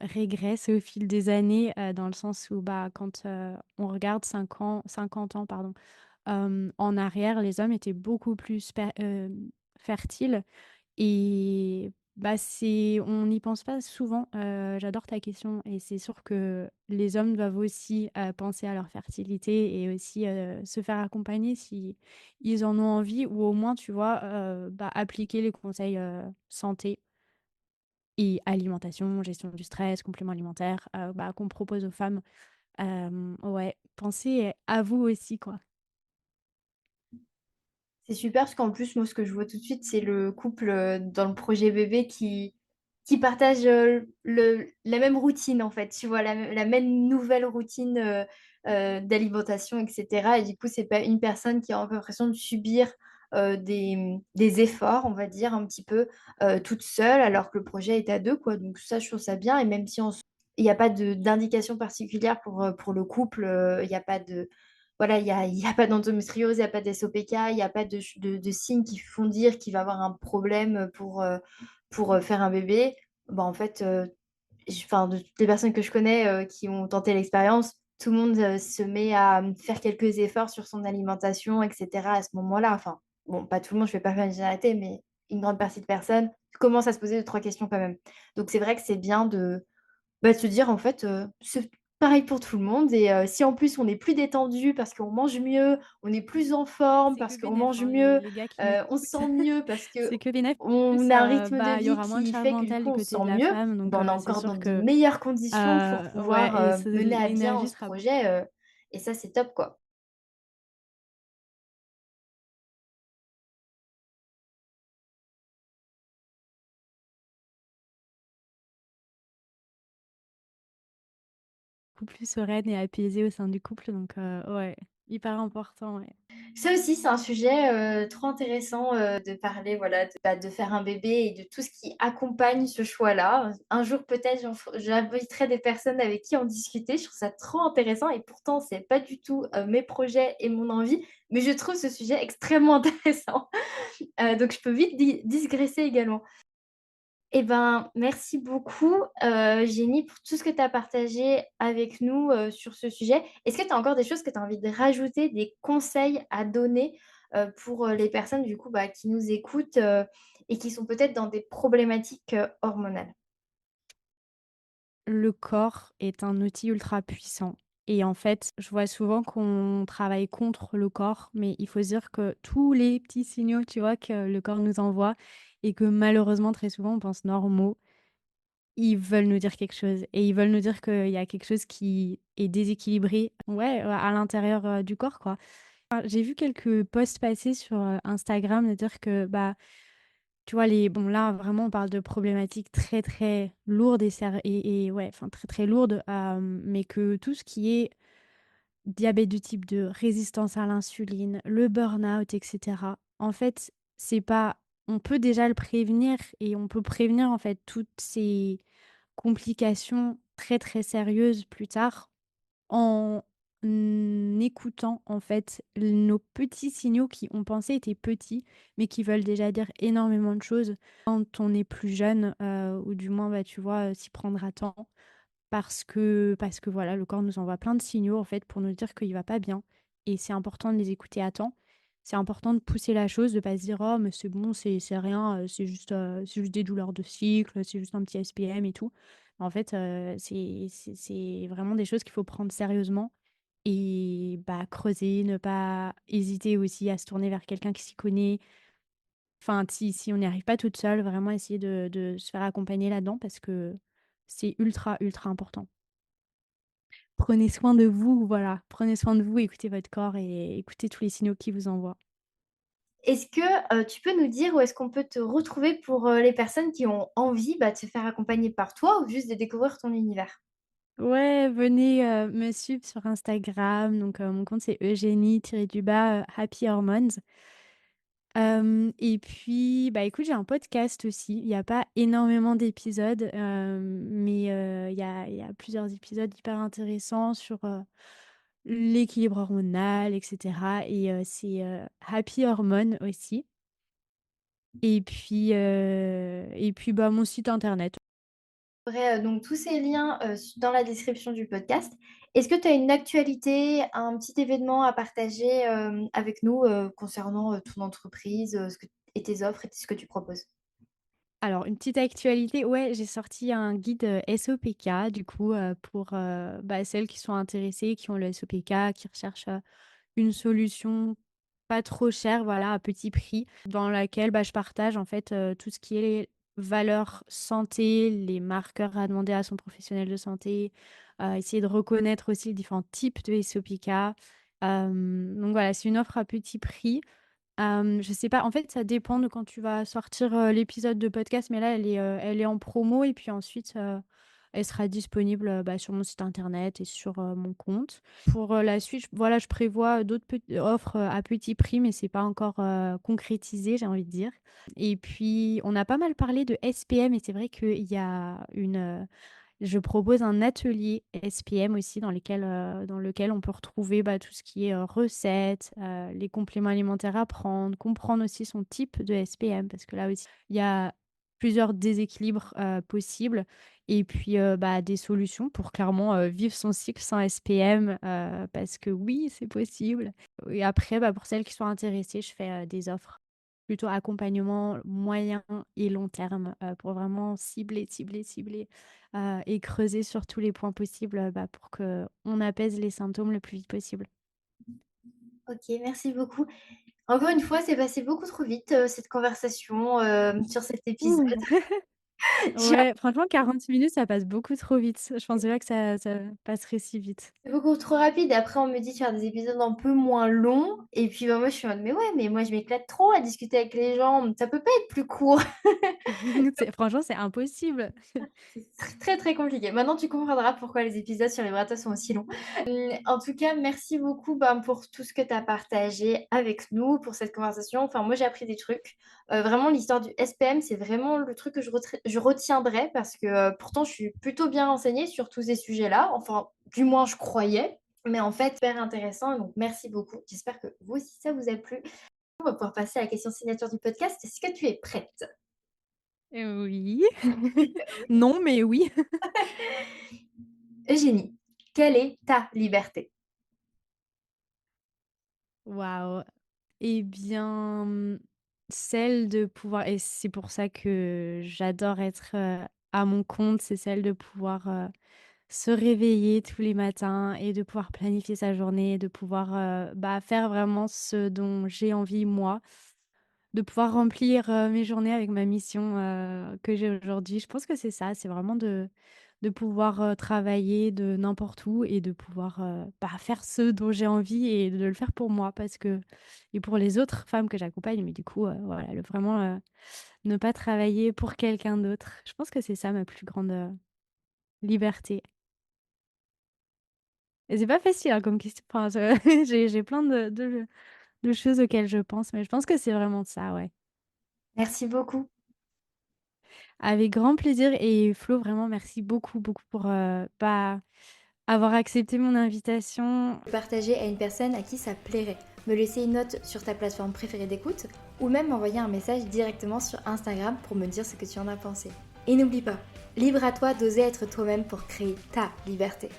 régresse au fil des années, dans le sens où, bah, quand, on regarde 50 ans, pardon, en arrière, les hommes étaient beaucoup plus fertiles et Bah, c'est on n'y pense pas souvent, j'adore ta question et c'est sûr que les hommes doivent aussi, penser à leur fertilité et aussi, se faire accompagner si ils en ont envie ou au moins, tu vois, bah, appliquer les conseils, santé et alimentation, gestion du stress, compléments alimentaires, bah, qu'on propose aux femmes. Ouais, pensez à vous aussi, quoi. C'est super parce qu'en plus, moi, ce que je vois tout de suite, c'est le couple dans le projet bébé qui partage la même routine, en fait. Tu vois, la même nouvelle routine d'alimentation, etc. Et du coup, c'est pas une personne qui a l'impression de subir des efforts, on va dire, un petit peu toute seule, alors que le projet est à deux, quoi. Donc ça, je trouve ça bien. Et même si il n'y a pas d'indication particulière pour le couple, il n'y a pas de voilà, il y a pas d'endométriose, il y a pas d'SOPK, il y a pas de signes qui font dire qu'il va avoir un problème pour faire un bébé. Bah, en fait, enfin, de toutes les personnes que je connais qui ont tenté l'expérience, tout le monde se met à faire quelques efforts sur son alimentation, etc. à ce moment-là. Enfin, bon, pas tout le monde, je vais pas faire une généralité, mais une grande partie de personnes commencent à se poser deux, trois questions quand même. Donc c'est vrai que c'est bien de se dire en fait, c'est pareil pour tout le monde et si en plus on est plus détendu parce qu'on mange mieux, on est plus en forme C'est que parce qu'on bénef, mange hein, mieux, les gars qui on se m'écoutent. sent mieux parce C'est que bénef. En qu'on plus, a un rythme de bah, il y vie aura moins de qui charge fait que du mentale coup du on se côté sent de la mieux, femme, donc ben, on est c'est encore sûr dans de que, meilleures conditions pour ouais pouvoir, et mener à bien l'énergie ce sera projet, et ça c'est top quoi. beaucoup plus sereine et apaisée au sein du couple, donc ouais, hyper important, ouais. Ça aussi, c'est un sujet trop intéressant de parler, voilà, de faire un bébé et de tout ce qui accompagne ce choix-là. Un jour, peut-être, j'inviterai des personnes avec qui en discuter. Je trouve ça trop intéressant et pourtant, c'est pas du tout mes projets et mon envie, mais je trouve ce sujet extrêmement intéressant. Donc, je peux vite digresser également. Eh ben, merci beaucoup, Jenny, pour tout ce que tu as partagé avec nous sur ce sujet. Est-ce que tu as encore des choses que tu as envie de rajouter, des conseils à donner pour les personnes du coup bah, qui nous écoutent et qui sont peut-être dans des problématiques hormonales? Le corps est un outil ultra puissant et en fait, je vois souvent qu'on travaille contre le corps, mais il faut se dire que tous les petits signaux, tu vois, que le corps nous envoie et que malheureusement très souvent on pense normaux, ils veulent nous dire quelque chose et ils veulent nous dire qu'il y a quelque chose qui est déséquilibré, ouais, à l'intérieur, du corps, quoi. J'ai vu quelques posts passer sur, Instagram de dire que, bah, tu vois, bon, là, vraiment, on parle de problématiques très, très lourdes et ouais, enfin, très, très lourdes, mais que tout ce qui est diabète du type 2, résistance à l'insuline, le burn-out et cetera, en fait, c'est pas on peut déjà le prévenir et on peut prévenir, en fait, toutes ces complications très, très sérieuses plus tard en écoutant, en fait, nos petits signaux qui, on pensait étaient petits, mais qui veulent déjà dire énormément de choses quand on est plus jeune, ou du moins, bah, tu vois, s'y prendre à temps. Parce que voilà, le corps nous envoie plein de signaux, en fait, pour nous dire qu'il va pas bien et c'est important de les écouter à temps. C'est important de pousser la chose, de pas se dire: «Oh mais c'est bon, c'est rien, c'est juste des douleurs de cycle, c'est juste un petit SPM et tout». En fait, c'est vraiment des choses qu'il faut prendre sérieusement et bah, creuser, ne pas hésiter aussi à se tourner vers quelqu'un qui s'y connaît. Enfin, si on n'y arrive pas toute seule, vraiment essayer de se faire accompagner là-dedans parce que c'est ultra, ultra important. Prenez soin de vous, voilà. Prenez soin de vous, écoutez votre corps et écoutez tous les signaux qu'il vous envoie. Est-ce que tu peux nous dire où est-ce qu'on peut te retrouver pour les personnes qui ont envie bah, de se faire accompagner par toi ou juste de découvrir ton univers? Ouais, venez, me suivre sur Instagram, donc mon compte c'est Eugénie-du-bas, Happy Hormones. Et puis, bah, écoute, j'ai un podcast aussi. Il y a pas énormément d'épisodes, mais il y a plusieurs épisodes hyper intéressants sur, l'équilibre hormonal et cetera et c'est, Happy Hormones aussi et puis, bah, mon site internet. J'aurai, donc tous ces liens, dans la description du podcast. Est-ce que tu as une actualité, un petit événement à partager, avec nous, concernant, ton entreprise, ce que et tes offres et ce que tu proposes? Alors, une petite actualité, ouais, j'ai sorti un guide SOPK, du coup, pour celles qui sont intéressées, qui ont le SOPK, qui recherchent une solution pas trop chère, voilà, à petit prix, dans laquelle je partage en fait tout ce qui est valeur santé, les marqueurs à demander à son professionnel de santé, essayer de reconnaître aussi les différents types de SOPK. Donc voilà, c'est une offre à petit prix. Je sais pas, en fait, ça dépend de quand tu vas sortir, l'épisode de podcast, mais là, elle est en promo et puis ensuite, elle sera disponible, sur mon site internet et sur, mon compte. Pour, la suite, je prévois d'autres offres, à petit prix, mais c'est pas encore, concrétisé, j'ai envie de dire. Et puis, on a pas mal parlé de SPM et c'est vrai qu'il y a je propose un atelier SPM aussi dans lequel on peut retrouver, tout ce qui est, recettes, les compléments alimentaires à prendre, comprendre aussi son type de SPM parce que là aussi, il y a plusieurs déséquilibres, possibles et puis, des solutions pour clairement, vivre son cycle sans SPM, parce que oui, c'est possible et après, pour celles qui sont intéressées, je fais, des offres plutôt accompagnement moyen et long terme, pour vraiment cibler, et creuser sur tous les points possibles, pour qu'on apaise les symptômes le plus vite possible. Ok, merci beaucoup. Encore une fois, c'est passé beaucoup trop vite cette conversation sur cet épisode. Mmh. J'ai Ouais, franchement 40 minutes, ça passe beaucoup trop vite. Je pensais pas que ça passerait si vite. C'est beaucoup trop rapide. Après, on me dit de faire des épisodes un peu moins longs. Et puis, moi, je suis en mode, mais ouais, mais moi, je m'éclate trop à discuter avec les gens. Ça peut pas être plus court. Franchement, c'est impossible. C'est très, très compliqué. Maintenant, tu comprendras pourquoi les épisodes sur les bras sont aussi longs. En tout cas, merci beaucoup pour tout ce que tu as partagé avec nous, pour cette conversation. Enfin, moi, j'ai appris des trucs. Vraiment, l'histoire du SPM, c'est vraiment le truc que je retiendrai parce que pourtant, je suis plutôt bien renseignée sur tous ces sujets-là. Enfin, du moins, je croyais. Mais en fait, super intéressant. Donc, merci beaucoup. J'espère que vous aussi, ça vous a plu. On va pouvoir passer à la question signature du podcast. Est-ce que tu es prête? Oui. Non, mais oui. Eugénie, quelle est ta liberté? Waouh! Eh bien, celle de pouvoir et c'est pour ça que j'adore être, à mon compte, c'est celle de pouvoir, se réveiller tous les matins et de pouvoir planifier sa journée, de pouvoir, faire vraiment ce dont j'ai envie moi, de pouvoir remplir, mes journées avec ma mission, que j'ai aujourd'hui. Je pense que c'est ça, c'est vraiment de pouvoir, travailler de n'importe où et de pouvoir, faire ce dont j'ai envie et de le faire pour moi parce que et pour les autres femmes que j'accompagne, mais du coup, voilà, vraiment, ne pas travailler pour quelqu'un d'autre. Je pense que c'est ça ma plus grande, liberté. Et c'est pas facile, hein, comme question. Enfin, je j'ai plein de choses auxquelles je pense, mais je pense que c'est vraiment ça, ouais. Merci beaucoup. Avec grand plaisir et Flo, vraiment merci beaucoup, beaucoup pour, avoir accepté mon invitation. Partager à une personne à qui ça plairait. Me laisser une note sur ta plateforme préférée d'écoute ou même m'envoyer un message directement sur Instagram pour me dire ce que tu en as pensé. Et n'oublie pas, libre à toi d'oser être toi-même pour créer ta liberté.